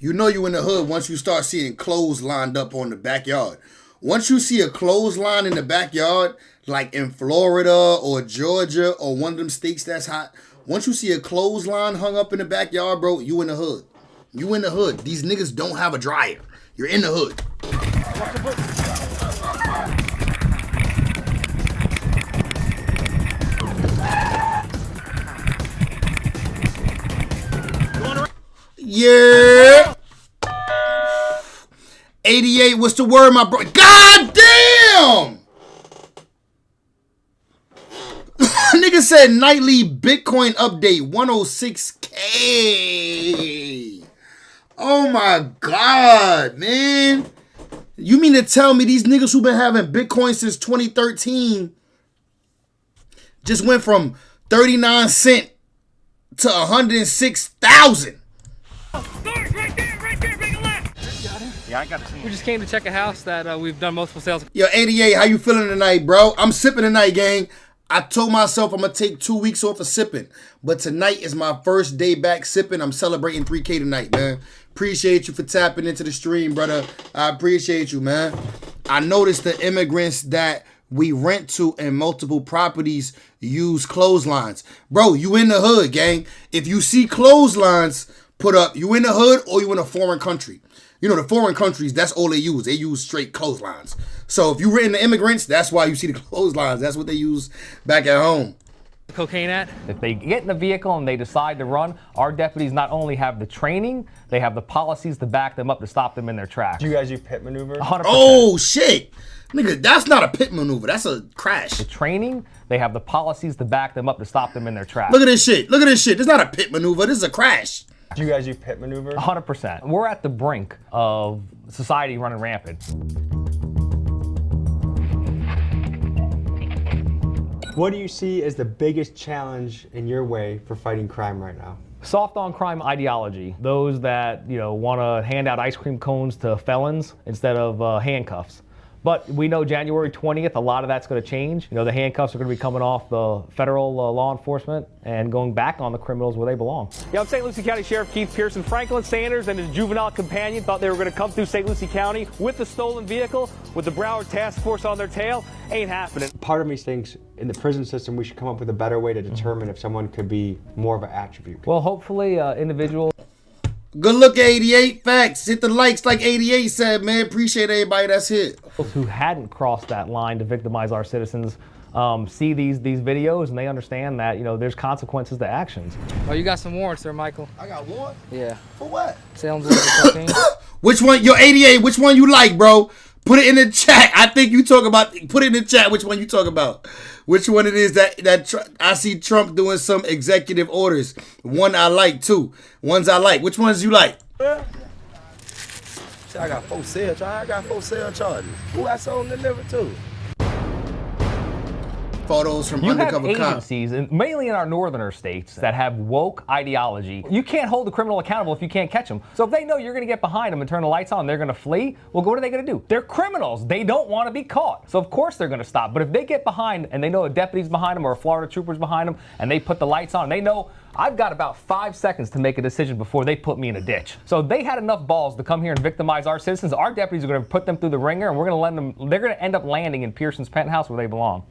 You know you in the hood once you start seeing clothes lined up on the backyard. Once you see a clothesline in the backyard, like in Florida or Georgia or one of them states that's hot, once you see a clothesline hung up in the backyard, bro, you in the hood. You in the hood. These niggas don't have a dryer. You're in the hood. Yeah. 88, what's the word, my bro? God damn! Nigga said nightly Bitcoin update 106K. Oh my God, man. You mean to tell me these niggas who been having Bitcoin since 2013 just went from 39 cents to 106,000? Yeah, I got it. We just came to check a house that we've done multiple sales. Yo, 88, how you feeling tonight, bro? I'm sipping tonight, gang. I told myself I'm going to take 2 weeks off of sipping. But tonight is my first day back sipping. I'm celebrating 3K tonight, man. Appreciate you for tapping into the stream, brother. I appreciate you, man. I noticed the immigrants that we rent to in multiple properties use clotheslines. Bro, you in the hood, gang. If you see clotheslines put up, you in the hood or you in a foreign country. You know, the foreign countries, that's all they use. They use straight clotheslines. So if you renting the immigrants, that's why you see the clotheslines. That's what they use back at home. Cocaine at? If they get in a vehicle and they decide to run, our deputies not only have the training, they have the policies to back them up to stop them in their tracks. Do you guys do pit maneuver? 100%. Oh, shit. Nigga, that's not a pit maneuver. That's a crash. The training, they have the policies to back them up to stop them in their tracks. Look at this shit. Look at this shit. This is not a pit maneuver. This is a crash. Do you guys do pit maneuver? 100%. We're at the brink of society running rampant. What do you see as the biggest challenge in your way for fighting crime right now? Soft on crime ideology. Those that, you know, want to hand out ice cream cones to felons instead of handcuffs. But we know January 20th, a lot of that's going to change. You know, the handcuffs are going to be coming off the federal law enforcement and going back on the criminals where they belong. Yeah, I'm St. Lucie County Sheriff Keith Pearson. Franklin Sanders and his juvenile companion thought they were going to come through St. Lucie County with a stolen vehicle with the Broward Task Force on their tail. Ain't happening. Part of me thinks in the prison system we should come up with a better way to determine if someone could be more of an attribute. Well, hopefully individuals. Good look, 88. Facts. Hit the likes like 88 said, man. Appreciate everybody that's here. Who hadn't crossed that line to victimize our citizens see these videos and they understand that, you know, there's consequences to actions. Oh, you got some warrants there, Michael. I got warrants? Yeah. For what? Sales of cocaine. Which one? Yo, 88. Which one you like, bro? Put it in the chat. I think you talk about. Put it in the chat. Which one you talk about? Which one it is that I see Trump doing some executive orders. One I like too. Ones I like. Which ones you like? I got 4 sale charges. I got 4 sale charges. Who I sold and delivered to? Photos from You have undercover cops. agencies, and mainly in our northerner states, that have woke ideology. You can't hold the criminal accountable if you can't catch them. So if they know you're going to get behind them and turn the lights on, they're going to flee. Well, what are they going to do? They're criminals. They don't want to be caught. So of course they're going to stop. But if they get behind and they know a deputy's behind them or a Florida trooper's behind them, and they put the lights on, they know I've got about 5 seconds to make a decision before they put me in a ditch. So they had enough balls to come here and victimize our citizens. Our deputies are going to put them through the ringer, and we're going to let them. They're going to end up landing in Pearson's penthouse where they belong.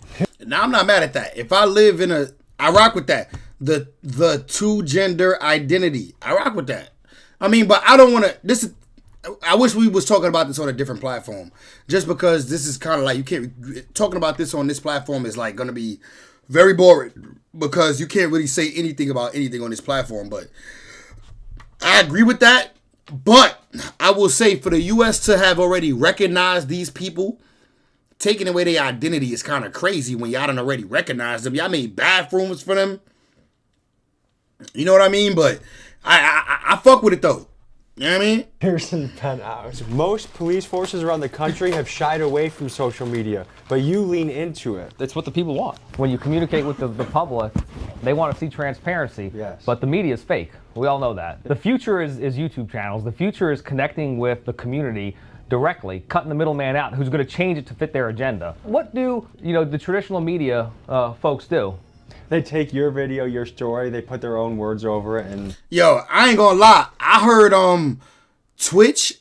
Now, I'm not mad at that. If I live in I rock with that. The two gender identity. I rock with that. I mean, but I don't want to, I wish we was talking about this on a different platform. Just because this is kind of like, talking about this on this platform is like going to be very boring. Because you can't really say anything about anything on this platform. But I agree with that. But I will say for the U.S. to have already recognized these people, taking away their identity is kind of crazy when y'all done already recognized them. Y'all made bathrooms for them. You know what I mean? But I fuck with it though. You know what I mean? Pearson penthouse. Most police forces around the country have shied away from social media, but you lean into it. That's what the people want. When you communicate with the public, they want to see transparency. Yes. But the media is fake. We all know that. The future is YouTube channels. The future is connecting with the community directly, cutting the middleman out who's going to change it to fit their agenda. What do the traditional media folks do? They take your video, your story, they put their own words over it, and yo, I ain't gonna lie. I heard Twitch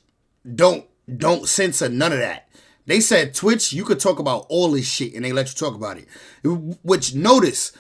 don't censor none of that. They said Twitch, you could talk about all this shit and they let you talk about it. Which, notice,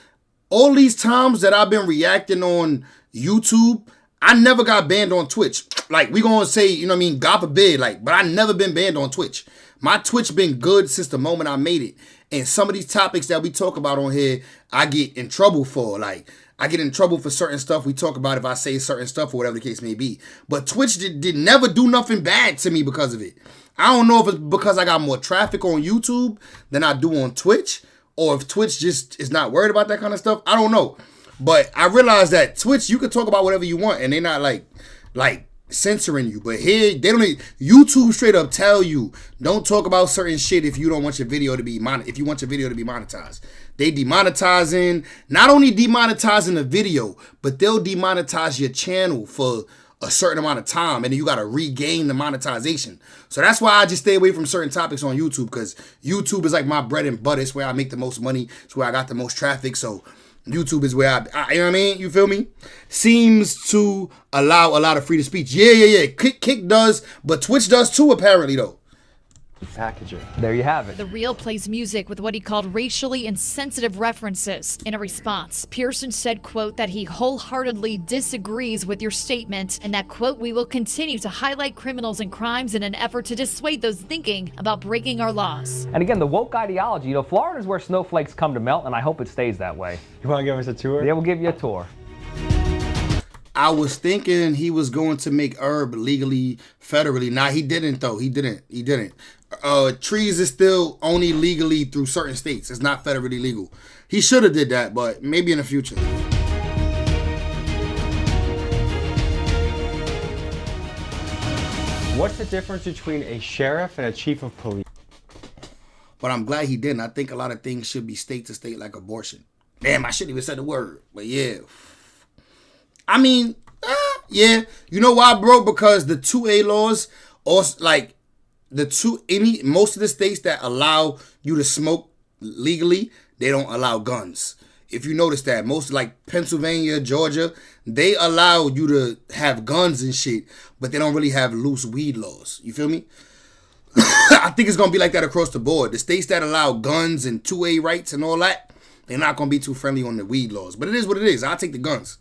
all these times that I've been reacting on YouTube, I never got banned on Twitch. Like, we gonna say, you know what I mean, God forbid, like, but I never been banned on Twitch. My Twitch been good since the moment I made it. And some of these topics that we talk about on here, I get in trouble for. Like, I get in trouble for certain stuff we talk about if I say certain stuff or whatever the case may be. But Twitch did never do nothing bad to me because of it. I don't know if it's because I got more traffic on YouTube than I do on Twitch, or if Twitch just is not worried about that kind of stuff. I don't know. But I realized that Twitch, you can talk about whatever you want, and they're not like censoring you. But here, they don't. YouTube straight up tell you, don't talk about certain shit if you don't want your video to be if you want your video to be monetized. They demonetizing, not only demonetizing the video, but they'll demonetize your channel for a certain amount of time, and then you gotta regain the monetization. So that's why I just stay away from certain topics on YouTube, because YouTube is like my bread and butter. It's where I make the most money. It's where I got the most traffic. So YouTube is where I you know what I mean? You feel me? Seems to allow a lot of freedom of speech. Yeah. Kick does, but Twitch does too, apparently, though. Package it. There you have it. The Real plays music with what he called racially insensitive references. In a response, Pearson said, quote, that he wholeheartedly disagrees with your statement and that, quote, we will continue to highlight criminals and crimes in an effort to dissuade those thinking about breaking our laws. And again, the woke ideology, Florida is where snowflakes come to melt, and I hope it stays that way. You want to give us a tour? Yeah, we'll give you a tour. I was thinking he was going to make herb legally, federally. Nah, he didn't, though. He didn't. Trees is still only legally through certain states. It's not federally legal. He should have did that, but maybe in the future. What's the difference between a sheriff and a chief of police? But I'm glad he didn't. I think a lot of things should be state to state, like abortion. Damn, I shouldn't even said the word. But yeah. I mean, yeah. You know why, bro? Because the 2A laws, also, like, most of the states that allow you to smoke legally, they don't allow guns. If you notice that, most like Pennsylvania, Georgia, they allow you to have guns and shit, but they don't really have loose weed laws. You feel me? I think it's going to be like that across the board. The states that allow guns and 2A rights and all that, they're not going to be too friendly on the weed laws. But it is what it is. I'll take the guns.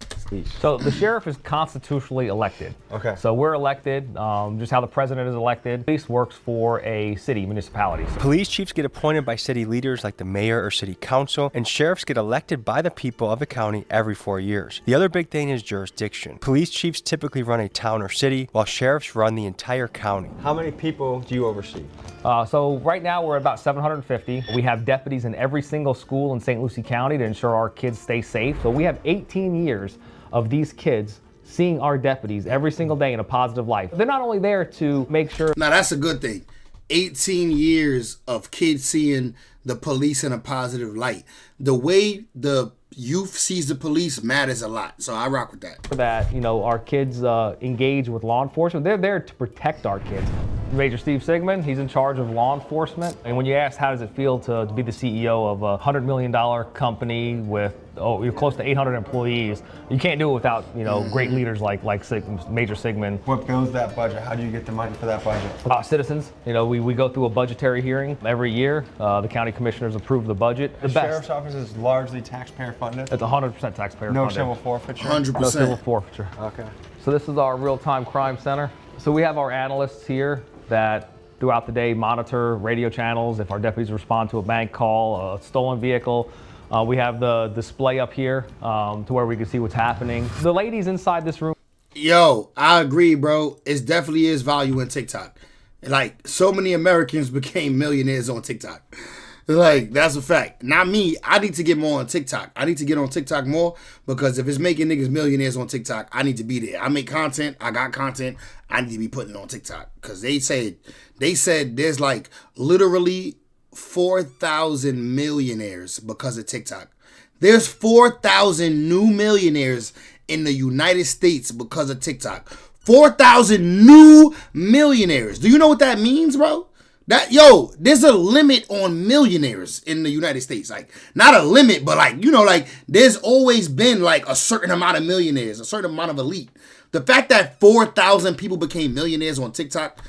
So the sheriff is constitutionally elected. Okay. So we're elected, just how the president is elected. Police works for a city, municipality. Police chiefs get appointed by city leaders like the mayor or city council, and sheriffs get elected by the people of the county every 4 years. The other big thing is jurisdiction. Police chiefs typically run a town or city, while sheriffs run the entire county. How many people do you oversee? So right now we're about 750. We have deputies in every single school in St. Lucie County to ensure our kids stay safe. So we have 18 years of these kids seeing our deputies every single day in a positive light. They're not only there to make sure... Now, that's a good thing. 18 years of kids seeing the police in a positive light. The way the youth sees the police matters a lot. So I rock with that. That, you know, our kids engage with law enforcement. They're there to protect our kids. Major Steve Sigmund, he's in charge of law enforcement. And when you ask how does it feel to be the CEO of a $100 million company with, you're close to 800 employees, you can't do it without, you know, great leaders like Major Sigmund. What builds that budget? How do you get the money for that budget? Citizens, you know, we go through a budgetary hearing every year. The county commissioners approve the budget. The sheriff's office is largely taxpayer funded? It's 100% taxpayer funded. No civil forfeiture? 100%. No civil forfeiture. Okay. So this is our real-time crime center. So we have our analysts here that throughout the day monitor radio channels. If our deputies respond to a bank call, a stolen vehicle, we have the display up here to where we can see what's happening. The ladies inside this room. Yo, I agree, bro. It definitely is value in TikTok. Like, so many Americans became millionaires on TikTok. Like, that's a fact. Not me. I need to get more on TikTok. I need to get on TikTok more because if it's making niggas millionaires on TikTok, I need to be there. I make content. I got content. I need to be putting it on TikTok because they said there's like literally 4,000 millionaires because of TikTok. There's 4,000 new millionaires in the United States because of TikTok. 4,000 new millionaires. Do you know what that means, bro? There's a limit on millionaires in the United States. Like, not a limit, but like, you know, like there's always been like a certain amount of millionaires, a certain amount of elite. The fact that 4,000 people became millionaires on TikTok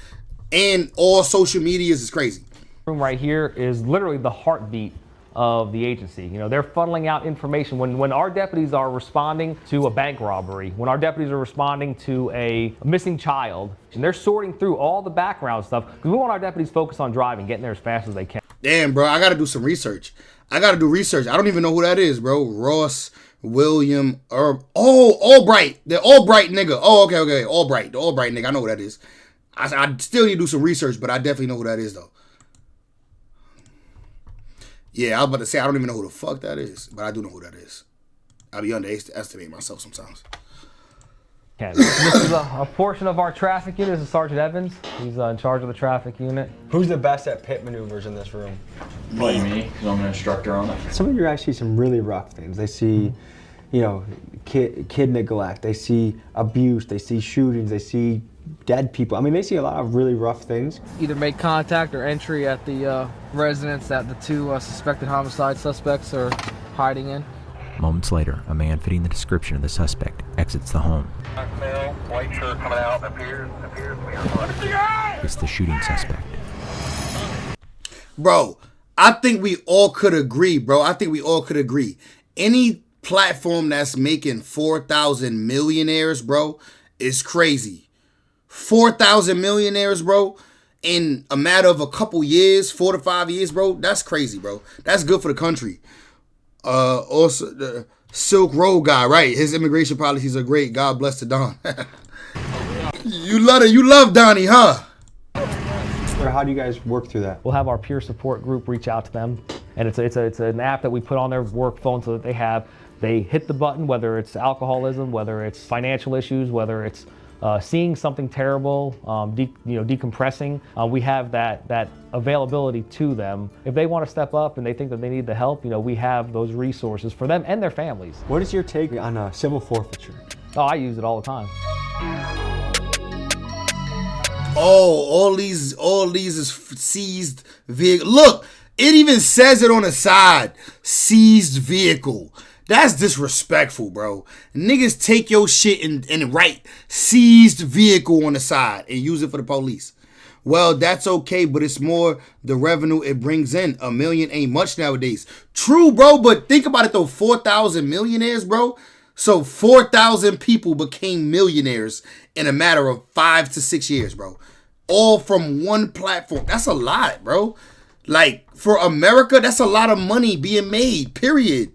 and all social medias is crazy. Room right here is literally the heartbeat of the agency. You know, they're funneling out information. When our deputies are responding to a bank robbery, when our deputies are responding to a missing child, and they're sorting through all the background stuff, because we want our deputies focused on driving, getting there as fast as they can. Damn, bro, I got to do some research. I don't even know who that is, bro. Ross William Erb. Oh, Albright. The Albright nigga. Oh, okay. Albright. The Albright nigga. I know who that is. I still need to do some research, but I definitely know who that is, though. Yeah, I was about to say, I don't even know who the fuck that is, but I do know who that is. I be underestimating myself sometimes. This is a portion of our traffic unit. This is Sergeant Evans. He's in charge of the traffic unit. Who's the best at pit maneuvers in this room? Probably me, because I'm an instructor on it. Some of you actually see some really rough things. They see, you know, kid neglect. They see abuse. They see shootings. They see dead people. I mean, they see a lot of really rough things. Either make contact or entry at the residence that the two suspected homicide suspects are hiding in. Moments later, a man fitting the description of the suspect exits the home. White shirt coming out, appears It's the shooting suspect. Bro, I think we all could agree, Any platform that's making 4,000 millionaires, bro, is crazy. 4,000 millionaires, bro, in a matter of a couple years, 4 to 5 years, bro. That's crazy, bro. That's good for the country. Also, the Silk Road guy, right? His immigration policies are great. God bless the Don. You love Donnie, huh? How do you guys work through that? We'll have our peer support group reach out to them, and it's an app that we put on their work phone so that they hit the button, whether it's alcoholism, whether it's financial issues, whether it's seeing something terrible, decompressing. We have that availability to them. If they want to step up and they think that they need the help, we have those resources for them and their families. What is your take on civil forfeiture? Oh, I use it all the time. Oh, all these is seized vehicle. Look, it even says it on the side. Seized vehicle. That's disrespectful, bro. Niggas take your shit and write seized vehicle on the side and use it for the police. Well, that's okay, but it's more the revenue it brings in. $1 million ain't much nowadays. True, bro, but think about it though. 4,000 millionaires, bro. So 4,000 people became millionaires in a matter of 5 to 6 years, bro. All from one platform. That's a lot, bro. Like, for America, that's a lot of money being made, period.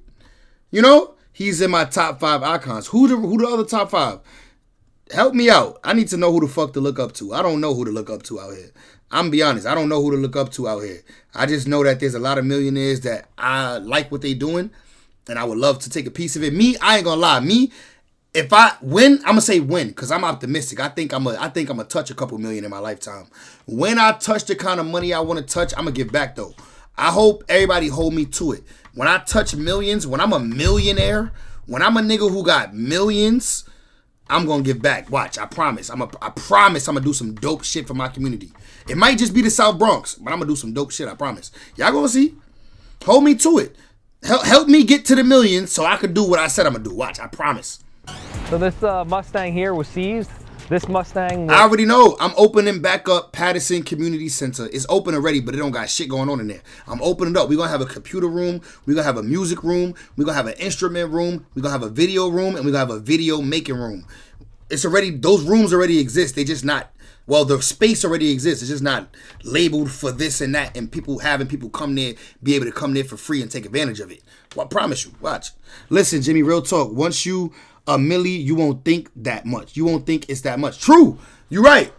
You know, he's in my top 5 icons. Who the other top 5? Help me out. I need to know who the fuck to look up to. I don't know who to look up to out here. I'm gonna be honest. I don't know who to look up to out here. I just know that there's a lot of millionaires that I like what they doing, and I would love to take a piece of it. Me, I ain't gonna lie. Me, if I win, I'm gonna say win because I'm optimistic. I think I'm gonna touch a couple million in my lifetime. When I touch the kind of money I want to touch, I'm gonna give back though. I hope everybody hold me to it. When I touch millions, when I'm a millionaire, when I'm a nigga who got millions, I'm gonna give back. Watch, I promise. I promise I'm gonna do some dope shit for my community. It might just be the South Bronx, but I'm gonna do some dope shit, I promise. Y'all gonna see? Hold me to it. Help me get to the millions so I can do what I said I'm gonna do. Watch, I promise. So this Mustang here was seized. This Mustang I already know. I'm opening back up Patterson Community Center. It's open already, but it don't got shit going on in there. I'm opening it up. We're going to have a computer room. We're going to have a music room. We're going to have an instrument room. We're going to have a video room. And we're going to have a video making room. It's already, those rooms already exist. They just not, well, the space already exists. It's just not labeled for this and that. And people come there, be able to come there for free and take advantage of it. Well, I promise you. Watch. Listen, Jimmy, real talk. Once you a milli, you won't think that much. You won't think it's that much. True. You're right.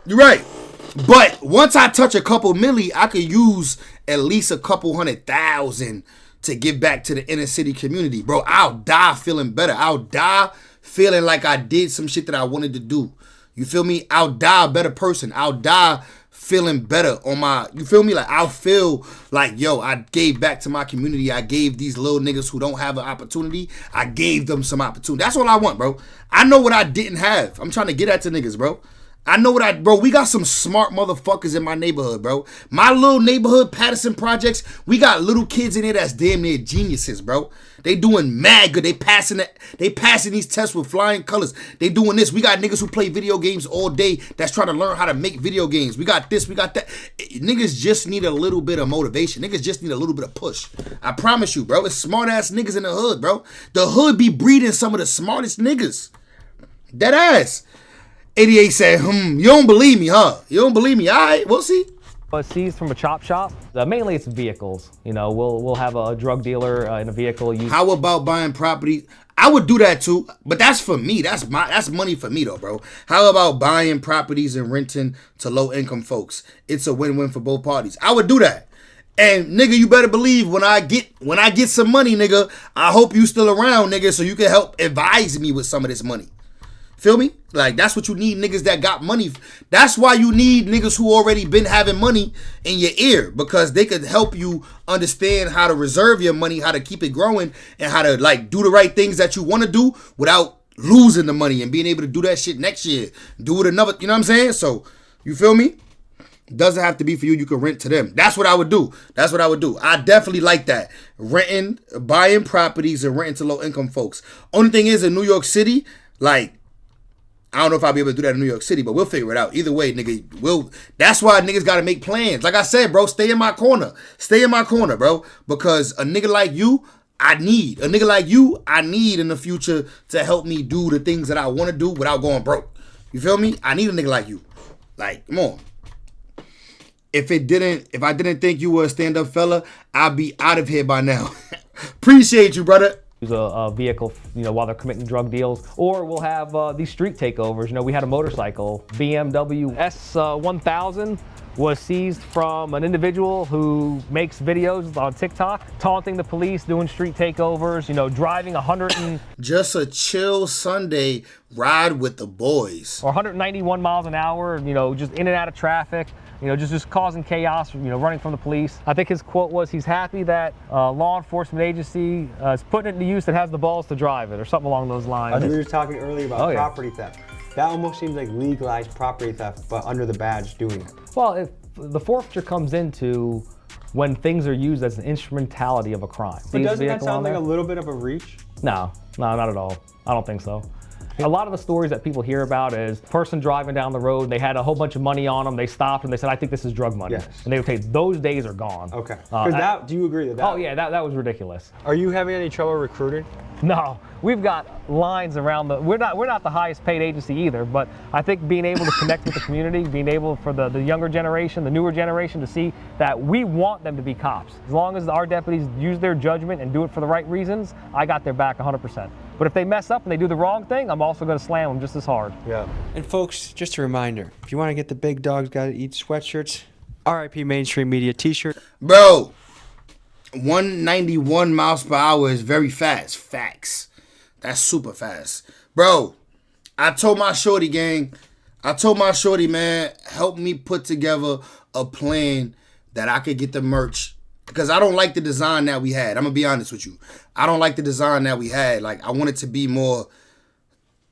But once I touch a couple milli, I could use at least a couple 100,000 to give back to the inner city community. Bro, I'll die feeling better. I'll die feeling like I did some shit that I wanted to do. You feel me? I'll die a better person. I'll die feeling better on my, you feel me? Like, I'll feel like, yo, I gave back to my community. I gave these little niggas who don't have an opportunity, I gave them some opportunity. That's all I want, bro. I know what I didn't have. I'm trying to get at to niggas, bro. I know what bro, we got some smart motherfuckers in my neighborhood, bro. My little neighborhood, Patterson Projects, we got little kids in there that's damn near geniuses, bro. They doing mad good. They passing these tests with flying colors. They doing this. We got niggas who play video games all day that's trying to learn how to make video games. We got this, we got that. Niggas just need a little bit of motivation. Niggas just need a little bit of push. I promise you, bro. It's smart ass niggas in the hood, bro. The hood be breeding some of the smartest niggas. Dead ass. 88 said, you don't believe me, huh? You don't believe me? All right, we'll see. Seized from a chop shop. Mainly it's vehicles. You know, we'll have a drug dealer in a vehicle. How about buying property? I would do that too, but that's for me. That's money for me though, bro. How about buying properties and renting to low income folks? It's a win-win for both parties. I would do that. And nigga, you better believe when I get some money, nigga, I hope you still around, nigga, so you can help advise me with some of this money. Feel me? Like, that's what you need, niggas that got money. That's why you need niggas who already been having money in your ear, because they could help you understand how to reserve your money, how to keep it growing, and how to, like, do the right things that you want to do without losing the money and being able to do that shit next year. Do it another, you know what I'm saying? So, you feel me? Doesn't have to be for you. You can rent to them. That's what I would do. I definitely like that. Renting, buying properties and renting to low income folks. Only thing is, in New York City, like, I don't know if I'll be able to do that in New York City, but we'll figure it out. Either way, nigga, that's why niggas got to make plans. Like I said, bro, stay in my corner. Stay in my corner, bro. Because a nigga like you, I need. A nigga like you, I need in the future to help me do the things that I want to do without going broke. You feel me? I need a nigga like you. Like, come on. If I didn't think you were a stand-up fella, I'd be out of here by now. Appreciate you, brother. Use a vehicle, you know, while they're committing drug deals, or we'll have these street takeovers. You know, we had a motorcycle, BMW S1000 was seized from an individual who makes videos on TikTok, taunting the police, doing street takeovers, you know, driving 100 and... Just a chill Sunday ride with the boys. Or 191 miles an hour, you know, just in and out of traffic, you know, just causing chaos, you know, running from the police. I think his quote was, he's happy that law enforcement agency is putting it into use that has the balls to drive it, or something along those lines. We were talking earlier about property theft. That almost seems like legalized property theft, but under the badge doing it. Well, if the forfeiture comes into when things are used as an instrumentality of a crime. But doesn't that sound like a little bit of a reach? No, not at all. I don't think so. A lot of the stories that people hear about is person driving down the road, they had a whole bunch of money on them, they stopped and they said, I think this is drug money. Yes. And they would take, those days are gone. Okay. Do you agree with that? Oh yeah, that was ridiculous. Are you having any trouble recruiting? No, we've got lines around we're not the highest paid agency either, but I think being able to connect with the community, being able for the younger generation, the newer generation to see that we want them to be cops. As long as our deputies use their judgment and do it for the right reasons, I got their back 100%. But if they mess up and they do the wrong thing, I'm also going to slam them just as hard. Yeah. And folks, just a reminder, if you want to get the Big Dogs Gotta Eat sweatshirts, RIP Mainstream Media t-shirt. Bro, 191 miles per hour is very fast. Facts. That's super fast. Bro, I told my shorty, gang, man, help me put together a plan that I could get the merch. Because I don't like the design that we had. I'm going to be honest with you. I don't like the design that we had. Like, I want it to be more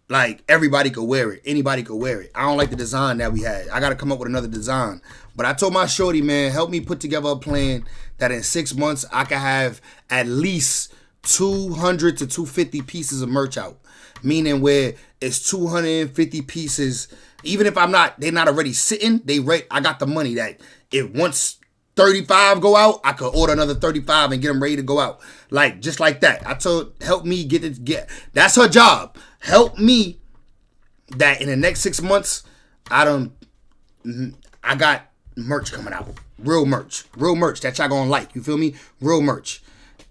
like everybody could wear it. Anybody could wear it. I don't like the design that we had. I got to come up with another design. But I told my shorty, man, help me put together a plan that in 6 months I could have at least 200 to 250 pieces of merch out. Meaning where it's 250 pieces. Even if they're not already sitting, I got the money that if once 35 go out, I could order another 35 and get them ready to go out. Like, just like that. I told, help me get, that's her job. Help me that in the next 6 months, I got merch coming out. Real merch that y'all gonna like. You feel me? Real merch.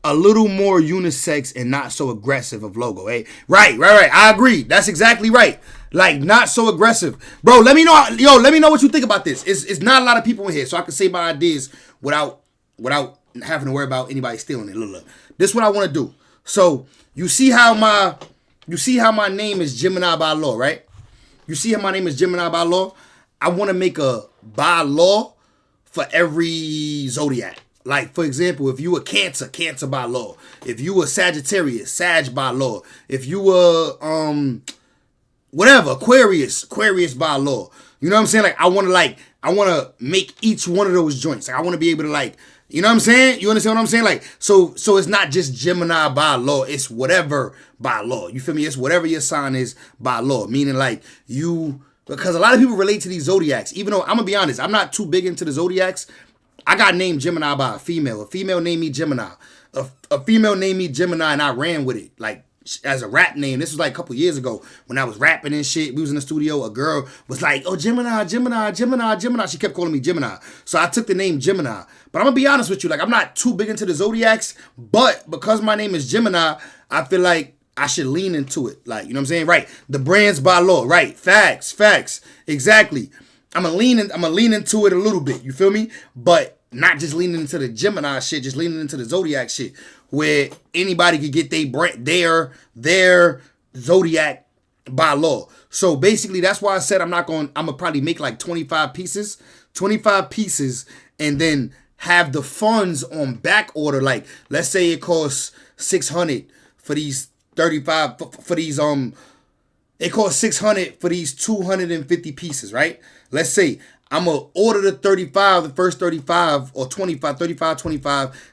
A little more unisex and not so aggressive of logo, eh? Right. I agree. That's exactly right. Like, not so aggressive. Bro, let me know what you think about this. It's not a lot of people in here, so I can say my ideas without having to worry about anybody stealing it. Look. This is what I want to do. So, you see how my name is Gemini by law, right? You see how my name is Gemini by law? I want to make a by law for every zodiac. Like, for example, if you were Cancer, Cancer by law. If you were Sagittarius, Sag by law. If you were Aquarius by law. You know what I'm saying? Like, I want to make each one of those joints. Like, I want to be able to, like, you know what I'm saying? You understand what I'm saying? Like, so it's not just Gemini by law. It's whatever by law. You feel me? It's whatever your sign is by law. Meaning, like, because a lot of people relate to these zodiacs. Even though, I'm going to be honest, I'm not too big into the zodiacs. I got named Gemini by a female. A female named me Gemini. A female named me Gemini, and I ran with it, like, as a rap name. This was like a couple years ago when I was rapping and shit. We was in the studio. A girl was like, oh, Gemini. She kept calling me Gemini. So I took the name Gemini. But I'm going to be honest with you. Like, I'm not too big into the zodiacs. But because my name is Gemini, I feel like I should lean into it. Like, you know what I'm saying? Right. The brands by law. Right. Facts. Exactly. I'm gonna lean into it a little bit, you feel me? But not just leaning into the Gemini shit, just leaning into the zodiac shit, where anybody could get their zodiac by law. So basically, that's why I said I'm gonna probably make like 25 pieces, and then have the funds on back order. Like, let's say it costs $600 for these 35 for these it costs $600 for these 250 pieces, right? Let's say I'm going to order the first 35 or 25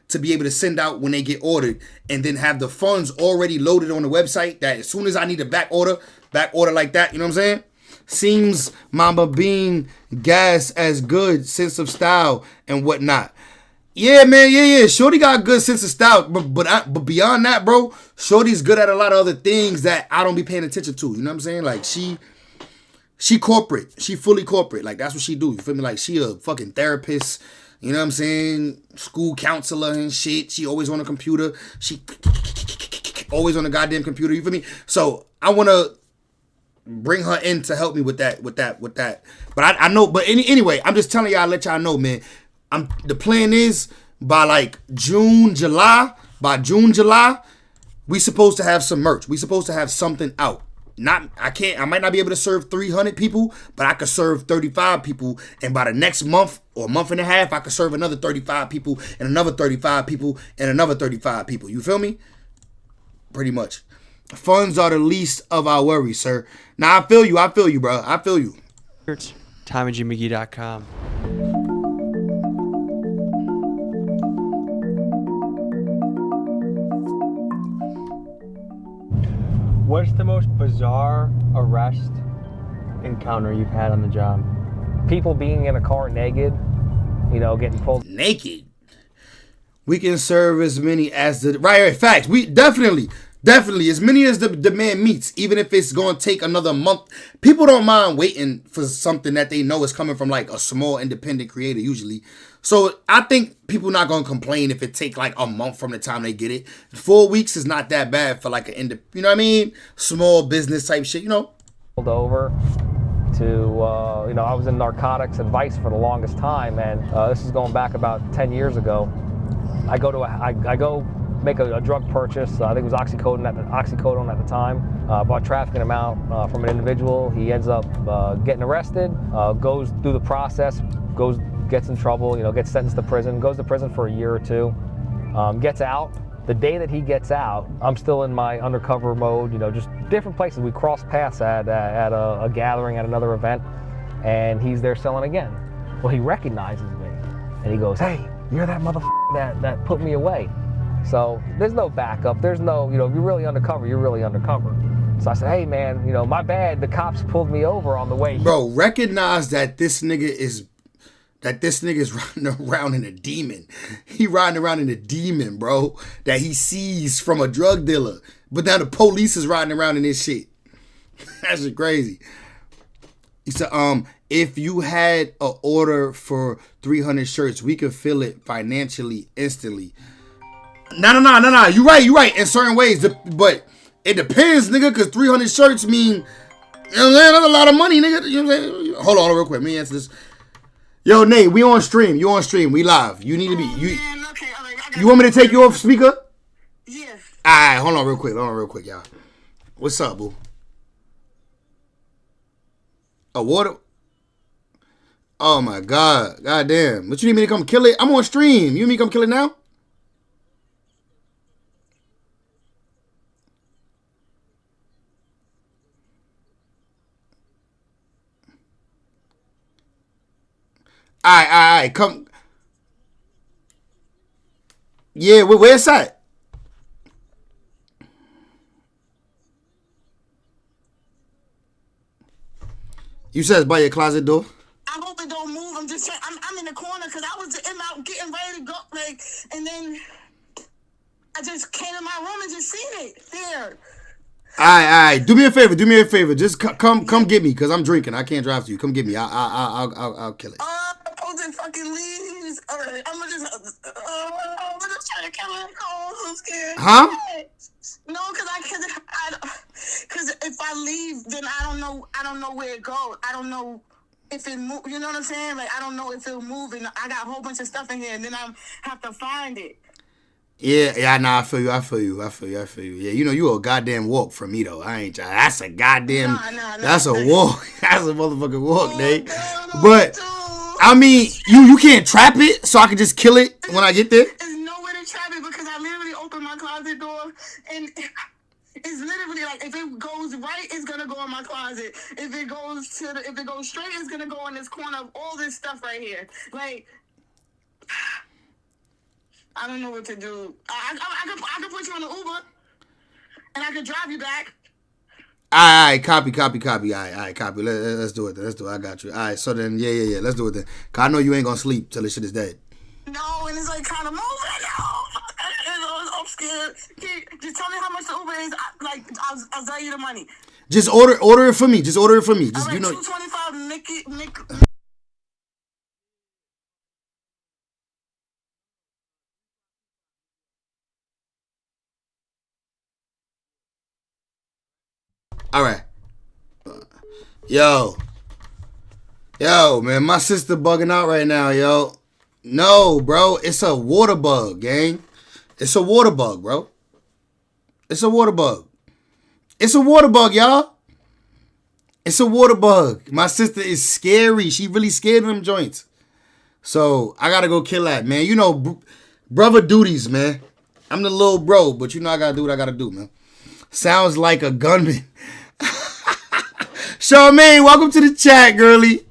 to be able to send out when they get ordered, and then have the funds already loaded on the website that as soon as I need a back order like that, you know what I'm saying? Seems Mama Bean gas as good sense of style and whatnot. Yeah, man, yeah. Shorty got a good sense of style, but beyond that, bro, Shorty's good at a lot of other things that I don't be paying attention to. You know what I'm saying? Like, she corporate. She fully corporate. Like, that's what she do. You feel me? Like, she a fucking therapist. You know what I'm saying? School counselor and shit. She always on the computer. She always on the goddamn computer. You feel me? So I want to bring her in to help me with that. But I know. But anyway, I'm just telling y'all, let y'all know, man. The plan is by June, July, we supposed to have some merch. We supposed to have something out. I might not be able to serve 300 people, but I could serve 35 people. And by the next month or month and a half, I could serve another 35 people and another 35 people and another 35 people. You feel me? Pretty much. Funds are the least of our worries, sir. Now, I feel you, bro. I feel you. TommyGMcGee.com. What's the most bizarre arrest encounter you've had on the job? People being in a car naked, getting pulled. Naked? We can serve as many as the... Right, facts. We definitely, as many as the demand meets, even if it's going to take another month. People don't mind waiting for something that they know is coming from a small independent creator usually. So I think people not going to complain if it take a month from the time they get it. 4 weeks is not that bad for you know what I mean? Small business type shit, Pulled over to, I was in narcotics advice for the longest time, and this is going back about 10 years ago. I go make a drug purchase. I think it was oxycodone at the time. Bought trafficking him out from an individual. He ends up getting arrested, goes through the process, gets in trouble, gets sentenced to prison, goes to prison for a year or two, gets out. The day that he gets out, I'm still in my undercover mode, just different places. We cross paths at a gathering, at another event, and he's there selling again. Well, he recognizes me, and he goes, "Hey, you're that motherfucker that put me away." So there's no backup. There's no, if you're really undercover, you're really undercover. So I said, "Hey, man, my bad. The cops pulled me over on the way." Bro, recognize that this nigga is riding around in a demon. He riding around in a demon, bro, that he sees from a drug dealer. But now the police is riding around in this shit. That's just crazy. He said, if you had an order for 300 shirts, we could fill it financially instantly. No. You right in certain ways. But it depends, nigga, because 300 shirts mean, that's a lot of money, nigga. You know what I'm saying? Hold on real quick. Let me answer this. Yo, Nate, we on stream. You on stream. We live. You need to be. You want me to take you off speaker? Yes. All right, hold on real quick, y'all. What's up, boo? A water? Oh my God. God damn. What you need me to come kill it? I'm on stream. You need me to come kill it now? All right, come. Yeah, where's that? You said it's by your closet door? I hope it don't move. I'm just saying, I'm in the corner because I was getting ready to go, and then I just came in my room and just seen it there. All right. Do me a favor. Just come get me because I'm drinking. I can't drive to you. Come get me. I'll kill it. It fucking leaves. All right, I'm gonna just try to kill it. Oh, I'm scared. Huh? No, because if I leave, then I don't know where it goes. I don't know if it move. You know what I'm saying? Like I don't know if it'll move, and I got a whole bunch of stuff in here, and then I have to find it. Yeah, nah, I feel you. Yeah, you a goddamn walk from me though. I ain't. That's a goddamn. That's a walk. That's a motherfucking walk, Nate. But. I mean, you can't trap it, so I can just kill it when I get there? There's nowhere to trap it because I literally opened my closet door, and it's literally like if it goes right, it's gonna go in my closet. If it goes straight, it's gonna go in this corner of all this stuff right here. Like, I don't know what to do. I can put you on the Uber, and I can drive you back. All right, copy. All right, copy. Let's do it. I got you. All right, so then, yeah. Let's do it then. Cause I know you ain't gonna sleep till this shit is dead. No, and it's like kind of moving. I'm scared. Just tell me how much the Uber is. I'll tell you the money. Just order it for me. Just All right, $225. Nick. All right. Yo, man, my sister bugging out right now, yo. No, bro, it's a water bug, gang. It's a water bug, bro. It's a water bug, y'all. It's a water bug. My sister is scary. She really scared of them joints. So I gotta go kill that, man. Brother duties, man. I'm the little bro, but I gotta do what I gotta do, man. Sounds like a gunman. Charmaine, welcome to the chat, girly.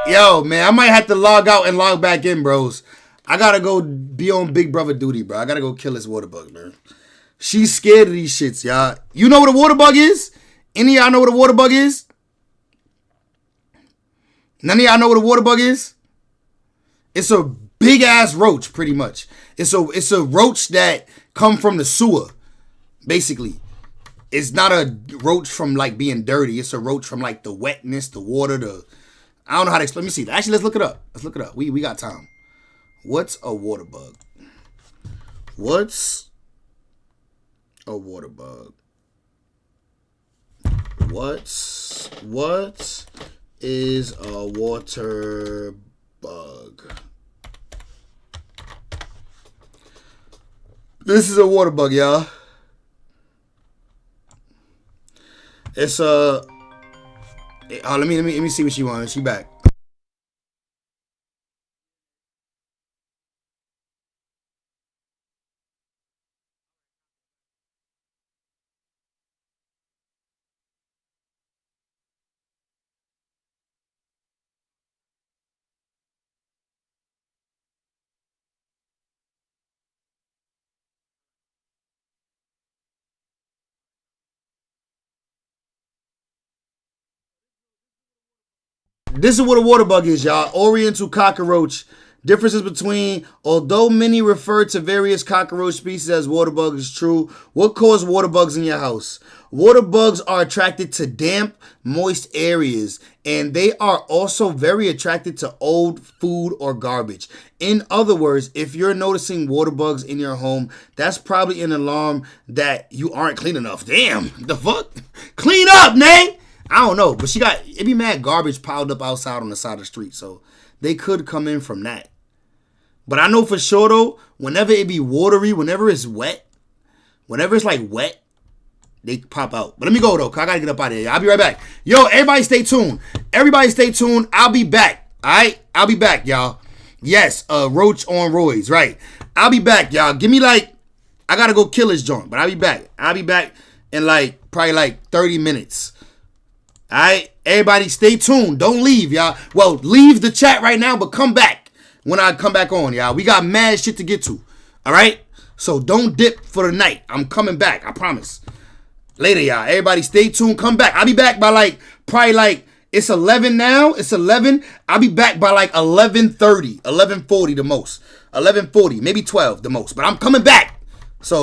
Yo, man, I might have to log out and log back in, bros. I gotta go be on big brother duty, bro. I gotta go kill this water bug, man. She's scared of these shits, y'all. You know what a water bug is? Any of y'all know what a water bug is? None of y'all know what a water bug is? It's a big ass roach, pretty much. It's a roach that come from the sewer, basically. It's not a roach from like being dirty. It's a roach from like the wetness, the water, I don't know how to explain. Let me see. Actually, let's look it up. We got time. What's a water bug? What's a water bug? What is a water bug? This is a water bug, y'all. It's let me see what she wants. She back. This is what a water bug is, y'all. Oriental cockroach. Differences between, although many refer to various cockroach species as water bugs, is true. What causes water bugs in your house? Water bugs are attracted to damp, moist areas, and they are also very attracted to old food or garbage. In other words, if you're noticing water bugs in your home, that's probably an alarm that you aren't clean enough. Damn, the fuck? Clean up, man! I don't know, but it be mad garbage piled up outside on the side of the street, so they could come in from that. But I know for sure though, whenever it be watery, whenever it's wet, whenever it's like wet, they pop out. But let me go though, cause I gotta get up out of here. I'll be right back. Yo, everybody stay tuned. Everybody stay tuned. I'll be back. Alright? I'll be back, y'all. Yes, Roach on roids, right. I'll be back, y'all. Give me I gotta go kill this joint, but I'll be back. I'll be back in probably 30 minutes. Alright, everybody stay tuned. Don't leave, y'all. Well, leave the chat right now, but come back when I come back on, y'all. We got mad shit to get to. Alright? So don't dip for the night. I'm coming back, I promise. Later, y'all. Everybody stay tuned. Come back. I'll be back by probably it's 11 now. It's 11. I'll be back by 11:30, 11:40 the most. 11:40, maybe 12 the most. But I'm coming back.